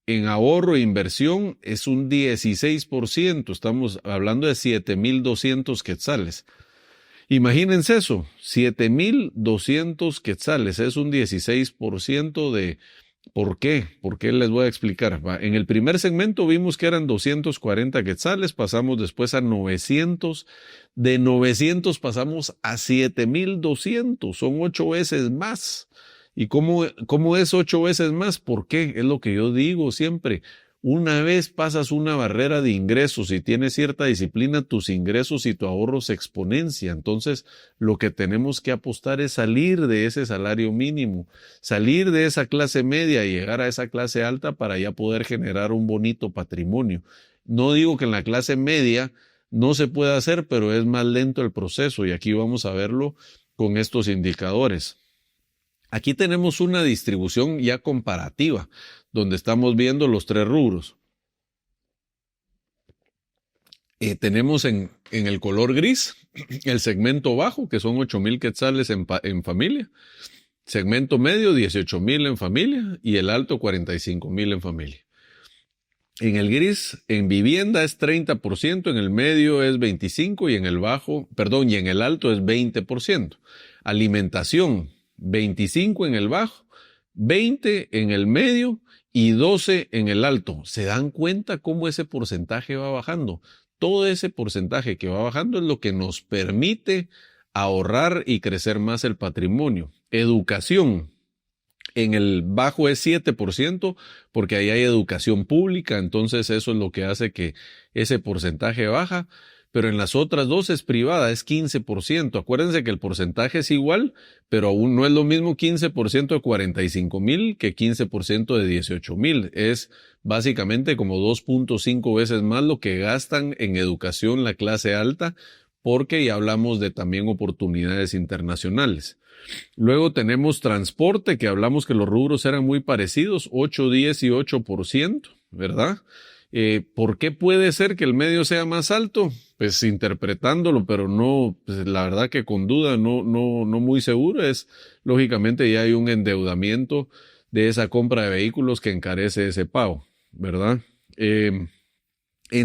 en ahorro e inversión es un 16%, estamos hablando de 7,200 quetzales. Imagínense eso, 7,200 quetzales, es un 16% de... ¿Por qué? ¿Por qué les voy a explicar? En el primer segmento vimos que eran 240 quetzales, pasamos después a 900, de 900 pasamos a 7,200, son 8 veces más. ¿Y cómo es 8 veces más? ¿Por qué? Es lo que yo digo siempre. Una vez pasas una barrera de ingresos y tienes cierta disciplina, tus ingresos y tu ahorro se exponencia. Entonces, lo que tenemos que apostar es salir de ese salario mínimo, salir de esa clase media y llegar a esa clase alta para ya poder generar un bonito patrimonio. No digo que en la clase media no se pueda hacer, pero es más lento el proceso, y aquí vamos a verlo con estos indicadores. Aquí tenemos una distribución ya comparativa, donde estamos viendo los tres rubros. Tenemos en el color gris el segmento bajo, que son 8,000 quetzales en familia, segmento medio 18,000 en familia y el alto 45,000 en familia. En el gris, en vivienda es 30%, en el medio es 25% y en el alto es 20%. Alimentación, 25 en el bajo, 20 en el medio y 12 en el alto. ¿Se dan cuenta cómo ese porcentaje va bajando? Todo ese porcentaje que va bajando es lo que nos permite ahorrar y crecer más el patrimonio. Educación, en el bajo es 7% porque ahí hay educación pública, entonces eso es lo que hace que ese porcentaje baja. Pero en las otras dos es privada, es 15%. Acuérdense que el porcentaje es igual, pero aún no es lo mismo 15% de 45,000 que 15% de 18,000. Es básicamente como 2.5 veces más lo que gastan en educación la clase alta, porque ya hablamos de también oportunidades internacionales. Luego tenemos transporte, que hablamos que los rubros eran muy parecidos, 8, 10 y 8%, ¿verdad? ¿Por qué puede ser que el medio sea más alto? Pues interpretándolo, pero no, pues la verdad que con duda, no muy seguro, es lógicamente ya hay un endeudamiento de esa compra de vehículos que encarece ese pago, ¿verdad? En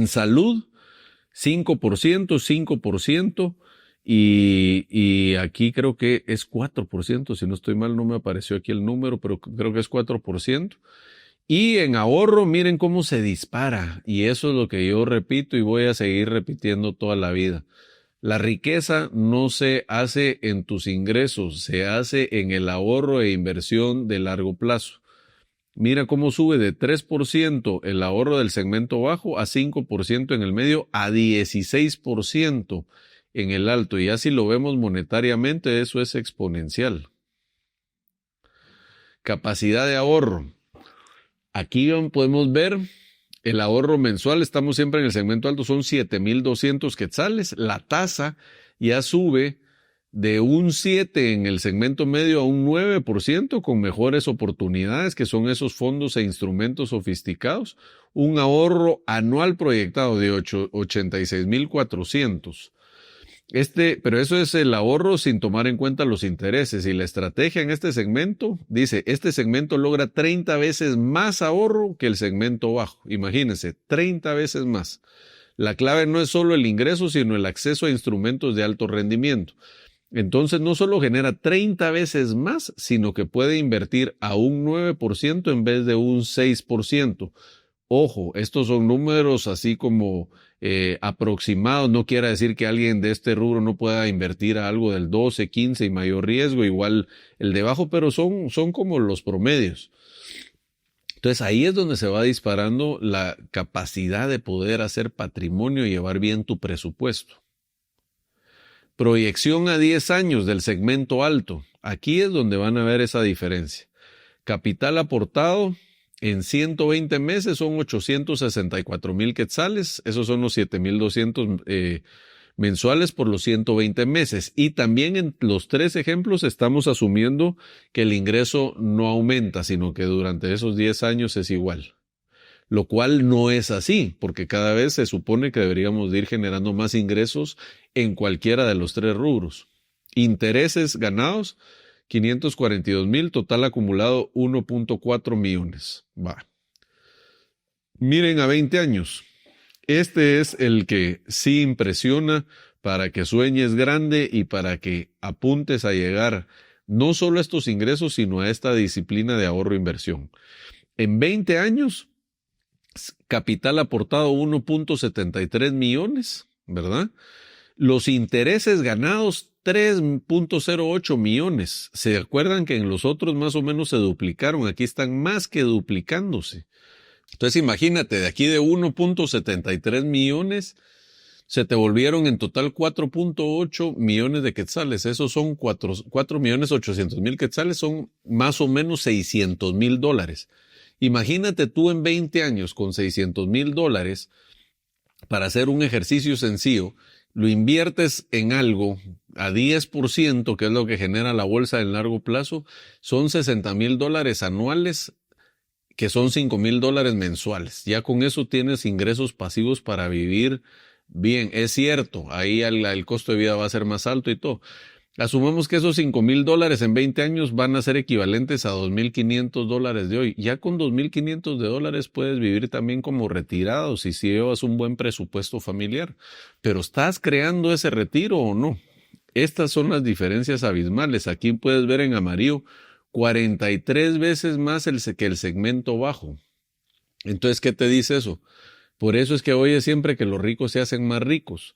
salud, 5%, y aquí creo que es 4%, si no estoy mal, no me apareció aquí el número, pero creo que es 4%. Y en ahorro, miren cómo se dispara. Y eso es lo que yo repito y voy a seguir repitiendo toda la vida. La riqueza no se hace en tus ingresos, se hace en el ahorro e inversión de largo plazo. Mira cómo sube de 3% el ahorro del segmento bajo a 5% en el medio a 16% en el alto. Y ya si lo vemos monetariamente, eso es exponencial. Capacidad de ahorro. Aquí podemos ver el ahorro mensual. Estamos siempre en el segmento alto, son 7,200 quetzales. La tasa ya sube de un 7 en el segmento medio a un 9% con mejores oportunidades, que son esos fondos e instrumentos sofisticados. Un ahorro anual proyectado de 86,400. Pero eso es el ahorro sin tomar en cuenta los intereses. Y la estrategia en este segmento, dice, este segmento logra 30 veces más ahorro que el segmento bajo. Imagínense, 30 veces más. La clave no es solo el ingreso, sino el acceso a instrumentos de alto rendimiento. Entonces no solo genera 30 veces más, sino que puede invertir a un 9% en vez de un 6%. Ojo, estos son números así como aproximados. No quiere decir que alguien de este rubro no pueda invertir a algo del 12, 15 y mayor riesgo, igual el de bajo, pero son como los promedios. Entonces ahí es donde se va disparando la capacidad de poder hacer patrimonio y llevar bien tu presupuesto. Proyección a 10 años del segmento alto. Aquí es donde van a ver esa diferencia. Capital aportado en 120 meses son 864,000 quetzales. Esos son los 7,200 mensuales por los 120 meses. Y también en los 3 ejemplos estamos asumiendo que el ingreso no aumenta, sino que durante esos 10 años es igual. Lo cual no es así, porque cada vez se supone que deberíamos de ir generando más ingresos en cualquiera de los 3 rubros. Intereses ganados, 542,000, total acumulado 1.4 millones. Va. Miren a 20 años. Este es el que sí impresiona para que sueñes grande y para que apuntes a llegar no solo a estos ingresos, sino a esta disciplina de ahorro e inversión. En 20 años, capital aportado 1.73 millones, ¿verdad? Los intereses ganados 3.08 millones. ¿Se acuerdan que en los otros más o menos se duplicaron? Aquí están más que duplicándose. Entonces imagínate, de aquí de 1.73 millones, se te volvieron en total 4.8 millones de quetzales. Esos son 4,800,000 quetzales, son más o menos $600,000. Imagínate tú en 20 años con $600,000 para hacer un ejercicio sencillo, lo inviertes en algo a 10%, que es lo que genera la bolsa en largo plazo, son $60,000 anuales, que son $5,000 mensuales. Ya con eso tienes ingresos pasivos para vivir bien. Es cierto, ahí el costo de vida va a ser más alto y todo. Asumamos que esos $5,000 en 20 años van a ser equivalentes a $2,500 de hoy. Ya con $2,500 puedes vivir también como retirado si llevas un buen presupuesto familiar. Pero ¿estás creando ese retiro o no? Estas son las diferencias abismales. Aquí puedes ver en amarillo 43 veces más que el segmento bajo. Entonces, ¿qué te dice eso? Por eso es que oyes siempre que los ricos se hacen más ricos.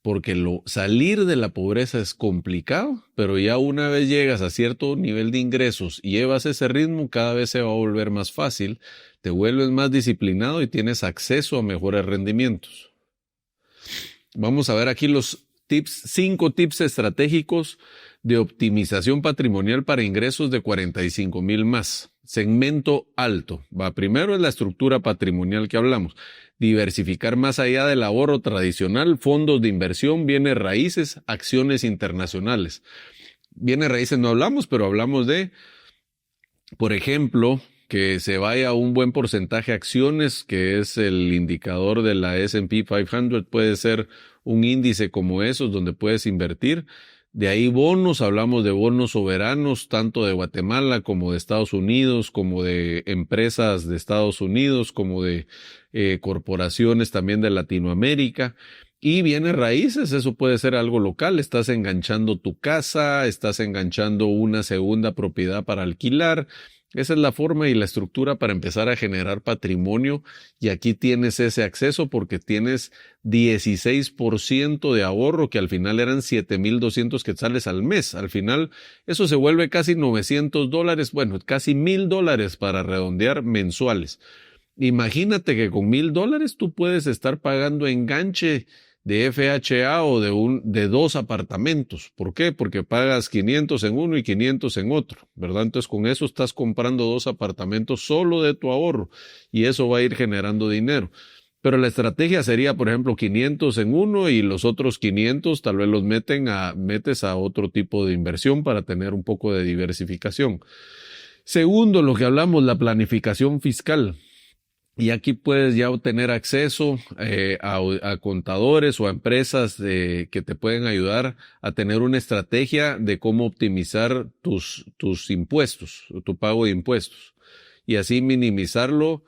Porque salir de la pobreza es complicado, pero ya una vez llegas a cierto nivel de ingresos y llevas ese ritmo, cada vez se va a volver más fácil, te vuelves más disciplinado y tienes acceso a mejores rendimientos. Vamos a ver aquí los 5 tips estratégicos de optimización patrimonial para ingresos de 45,000 más. Segmento alto. Primero es la estructura patrimonial que hablamos. Diversificar más allá del ahorro tradicional, fondos de inversión, bienes raíces, acciones internacionales. Bienes raíces no hablamos, pero hablamos de, por ejemplo, que se vaya un buen porcentaje a acciones, que es el indicador de la S&P 500, puede ser un índice como esos donde puedes invertir. De ahí bonos, hablamos de bonos soberanos, tanto de Guatemala como de Estados Unidos, como de empresas de Estados Unidos, como de corporaciones también de Latinoamérica. Y bienes raíces, eso puede ser algo local, estás enganchando tu casa, estás enganchando una segunda propiedad para alquilar, Esa es la forma y la estructura para empezar a generar patrimonio, y aquí tienes ese acceso porque tienes 16% de ahorro, que al final eran 7,200 quetzales al mes. Al final eso se vuelve casi $900, bueno, casi $1,000 para redondear mensuales. Imagínate que con $1,000 tú puedes estar pagando enganche de FHA o de 2 apartamentos. ¿Por qué? Porque pagas 500 en uno y 500 en otro, ¿verdad? Entonces con eso estás comprando 2 apartamentos solo de tu ahorro, y eso va a ir generando dinero. Pero la estrategia sería, por ejemplo, 500 en uno y los otros 500 tal vez los metes a otro tipo de inversión para tener un poco de diversificación. Segundo, lo que hablamos, la planificación fiscal. Y aquí puedes ya obtener acceso a contadores o a empresas que te pueden ayudar a tener una estrategia de cómo optimizar tus impuestos, tu pago de impuestos, y así minimizarlo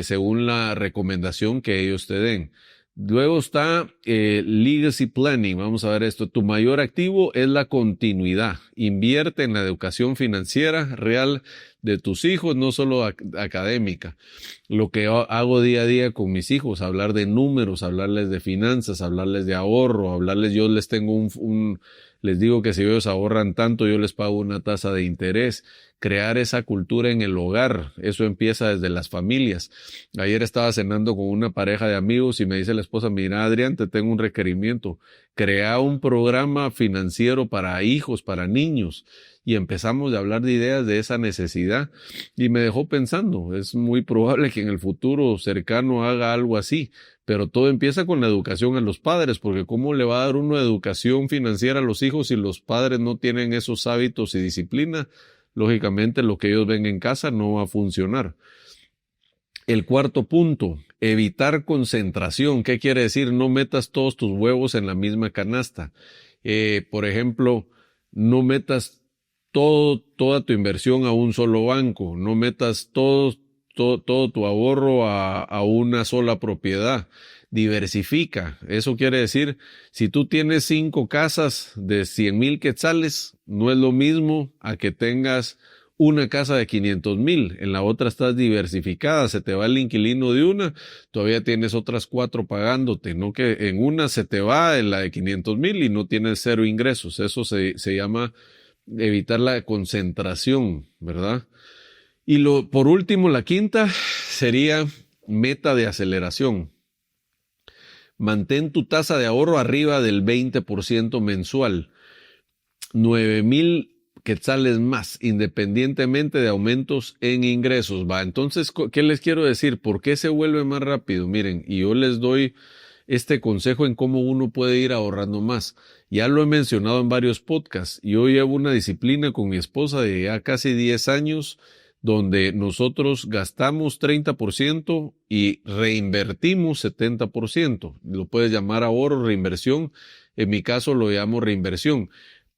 según la recomendación que ellos te den. Luego está legacy planning. Vamos a ver esto. Tu mayor activo es la continuidad. Invierte en la educación financiera real de tus hijos, no solo académica. Lo que hago día a día con mis hijos, hablar de números, hablarles de finanzas, hablarles de ahorro, yo les tengo les digo que si ellos ahorran tanto, yo les pago una tasa de interés. Crear esa cultura en el hogar, eso empieza desde las familias. Ayer estaba cenando con una pareja de amigos y me dice la esposa: mira, Adrián, te tengo un requerimiento. Crea un programa financiero para hijos, para niños. Y empezamos a hablar de ideas de esa necesidad, y me dejó pensando, es muy probable que en el futuro cercano haga algo así, pero todo empieza con la educación a los padres, porque ¿cómo le va a dar uno educación financiera a los hijos si los padres no tienen esos hábitos y disciplina? Lógicamente lo que ellos ven en casa no va a funcionar. El cuarto punto, evitar concentración. ¿Qué quiere decir? No metas todos tus huevos en la misma canasta. Por ejemplo, no metas toda tu inversión a un solo banco. No metas todo tu ahorro a una sola propiedad. Diversifica. Eso quiere decir, si tú tienes 5 casas de 100,000 quetzales, no es lo mismo a que tengas una casa de 500,000. En la otra estás diversificada, se te va el inquilino de una, todavía tienes otras 4 pagándote, no que en una se te va en la de 500,000 y no tienes 0 ingresos. Eso se llama evitar la concentración, ¿verdad? Y por último, la quinta sería meta de aceleración. Mantén tu tasa de ahorro arriba del 20% mensual. 9,000 quetzales más, independientemente de aumentos en ingresos. Entonces, ¿qué les quiero decir? ¿Por qué se vuelve más rápido? Miren, y yo les doy este consejo en cómo uno puede ir ahorrando más. Ya lo he mencionado en varios podcasts. Yo llevo una disciplina con mi esposa de ya casi 10 años, donde nosotros gastamos 30% y reinvertimos 70%. Lo puedes llamar ahorro, reinversión. En mi caso lo llamo reinversión.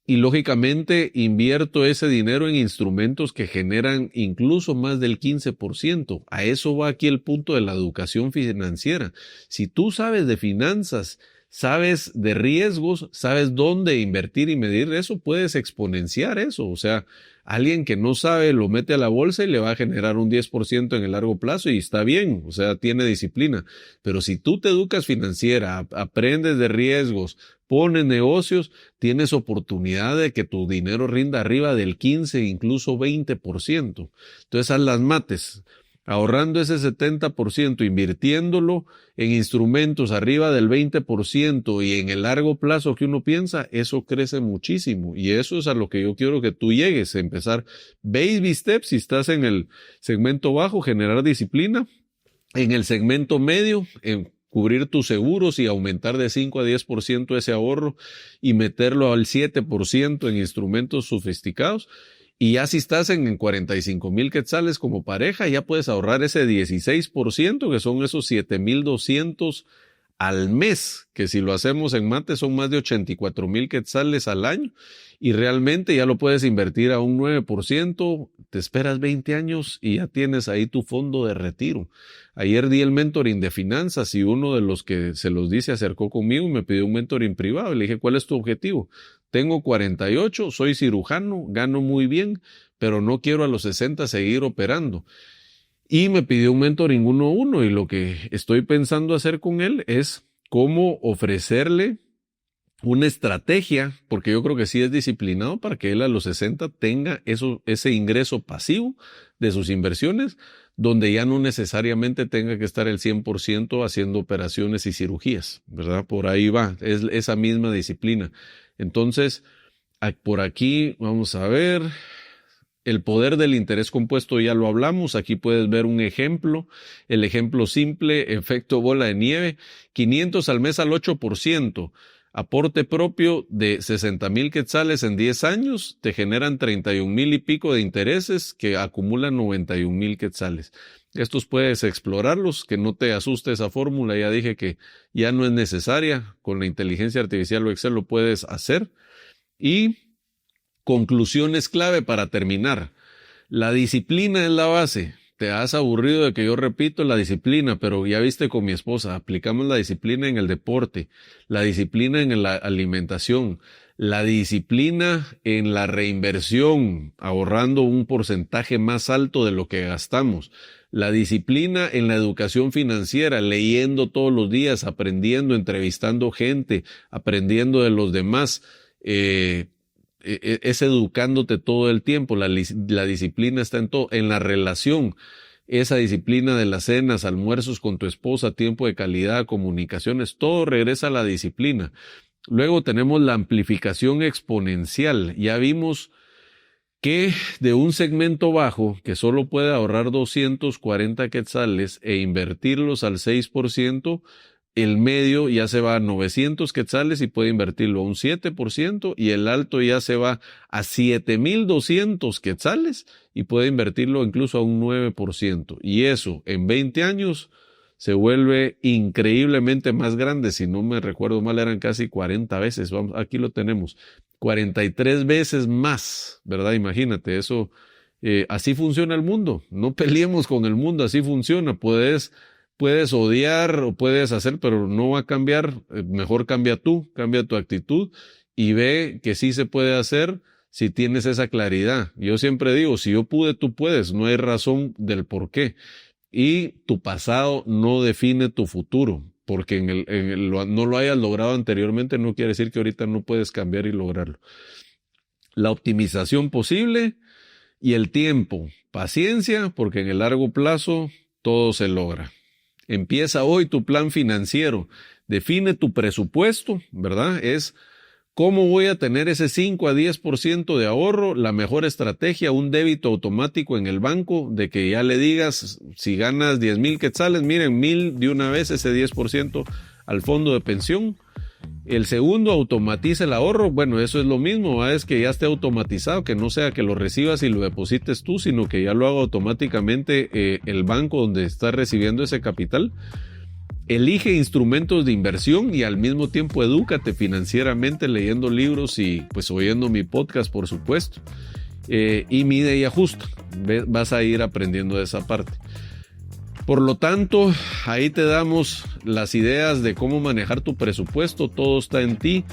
Y lógicamente invierto ese dinero en instrumentos que generan incluso más del 15%. A eso va aquí el punto de la educación financiera. Si tú sabes de finanzas, sabes de riesgos, sabes dónde invertir y medir eso, puedes exponenciar eso. O sea, alguien que no sabe lo mete a la bolsa y le va a generar un 10% en el largo plazo y está bien, o sea, tiene disciplina. Pero si tú te educas financiera, aprendes de riesgos, pones negocios, tienes oportunidad de que tu dinero rinda arriba del 15, incluso 20%. Entonces, haz las mates. Ahorrando ese 70%, invirtiéndolo en instrumentos arriba del 20% y en el largo plazo que uno piensa, eso crece muchísimo. Y eso es a lo que yo quiero que tú llegues, a empezar baby steps. Si estás en el segmento bajo, generar disciplina. En el segmento medio, cubrir tus seguros y aumentar de 5 a 10% ese ahorro y meterlo al 7% en instrumentos sofisticados. Y ya si estás en 45,000 quetzales como pareja, ya puedes ahorrar ese 16%, que son esos 7,200 al mes, que si lo hacemos en mate son más de 84,000 quetzales al año, y realmente ya lo puedes invertir a un 9%, te esperas 20 años y ya tienes ahí tu fondo de retiro. Ayer di el mentoring de finanzas y uno de los que se los di se acercó conmigo y me pidió un mentoring privado. Le dije, ¿cuál es tu objetivo? Tengo 48, soy cirujano, gano muy bien, pero no quiero a los 60 seguir operando. Y me pidió un mentoring 1-1 y lo que estoy pensando hacer con él es cómo ofrecerle una estrategia, porque yo creo que sí es disciplinado para que él a los 60 tenga ese ingreso pasivo de sus inversiones, donde ya no necesariamente tenga que estar el 100% haciendo operaciones y cirugías, ¿verdad? Por ahí va, es esa misma disciplina. Entonces, por aquí vamos a ver. El poder del interés compuesto ya lo hablamos, aquí puedes ver un ejemplo, el ejemplo simple, efecto bola de nieve, 500 al mes al 8%, aporte propio de 60,000 quetzales en 10 años, te generan 31,000 y pico de intereses que acumulan 91,000 quetzales. Estos puedes explorarlos, que no te asuste esa fórmula, ya dije que ya no es necesaria, con la inteligencia artificial o Excel lo puedes hacer. Y conclusiones clave para terminar. La disciplina es la base. Te has aburrido de que yo repito la disciplina, pero ya viste con mi esposa, aplicamos la disciplina en el deporte, la disciplina en la alimentación, la disciplina en la reinversión, ahorrando un porcentaje más alto de lo que gastamos, la disciplina en la educación financiera, leyendo todos los días, aprendiendo, entrevistando gente, aprendiendo de los demás, es educándote todo el tiempo. La disciplina está en todo, en la relación, esa disciplina de las cenas, almuerzos con tu esposa, tiempo de calidad, comunicaciones, todo regresa a la disciplina. Luego tenemos la amplificación exponencial. Ya vimos que de un segmento bajo que solo puede ahorrar 240 quetzales e invertirlos al 6%, el medio ya se va a 900 quetzales y puede invertirlo a un 7%, y el alto ya se va a 7,200 quetzales y puede invertirlo incluso a un 9%. Y eso en 20 años se vuelve increíblemente más grande. Si no me recuerdo mal, eran casi 40 veces. Vamos, aquí lo tenemos. 43 veces más, ¿verdad? Imagínate, eso, así funciona el mundo. No peleemos con el mundo, así funciona. Puedes odiar o puedes hacer, pero no va a cambiar. Mejor cambia tú, cambia tu actitud y ve que sí se puede hacer si tienes esa claridad. Yo siempre digo, si yo pude, tú puedes. No hay razón del por qué. Y tu pasado no define tu futuro, porque no lo hayas logrado anteriormente no quiere decir que ahorita no puedes cambiar y lograrlo. La optimización posible y el tiempo. Paciencia, porque en el largo plazo todo se logra. Empieza hoy tu plan financiero. Define tu presupuesto, ¿verdad? Es cómo voy a tener ese 5 a 10% de ahorro, la mejor estrategia, un débito automático en el banco, de que ya le digas, si ganas 10,000 quetzales, miren, 1,000 de una vez, ese 10% al fondo de pensión. El segundo, automatiza el ahorro. Bueno, eso es lo mismo, ¿va? Es que ya esté automatizado, que no sea que lo recibas y lo deposites tú, sino que ya lo haga automáticamente el banco donde estás recibiendo ese capital. Elige instrumentos de inversión y al mismo tiempo edúcate financieramente leyendo libros y pues oyendo mi podcast, por supuesto. Y mide y ajusta. Vas a ir aprendiendo de esa parte. Por lo tanto, ahí te damos las ideas de cómo manejar tu presupuesto. Todo está en ti.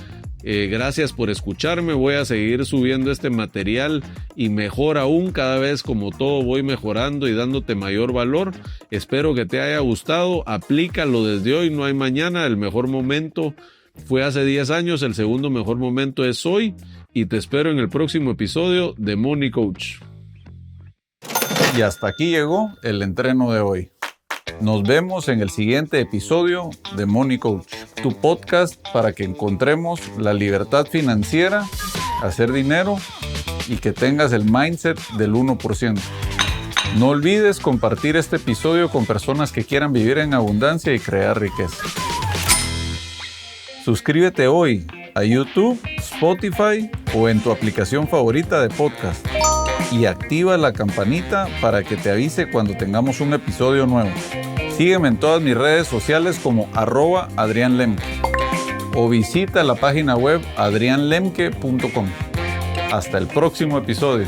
Gracias por escucharme. Voy a seguir subiendo este material y mejor aún, cada vez como todo voy mejorando y dándote mayor valor. Espero que te haya gustado. Aplícalo desde hoy, no hay mañana. El mejor momento fue hace 10 años, el segundo mejor momento es hoy. Y te espero en el próximo episodio de Money Coach. Y hasta aquí llegó el entreno de hoy. Nos vemos en el siguiente episodio de Money Coach, tu podcast para que encontremos la libertad financiera, hacer dinero y que tengas el mindset del 1%. No olvides compartir este episodio con personas que quieran vivir en abundancia y crear riqueza. Suscríbete hoy a YouTube, Spotify o en tu aplicación favorita de podcast y activa la campanita para que te avise cuando tengamos un episodio nuevo. Sígueme en todas mis redes sociales como @AdriánLemke o visita la página web adrianlemke.com. Hasta el próximo episodio.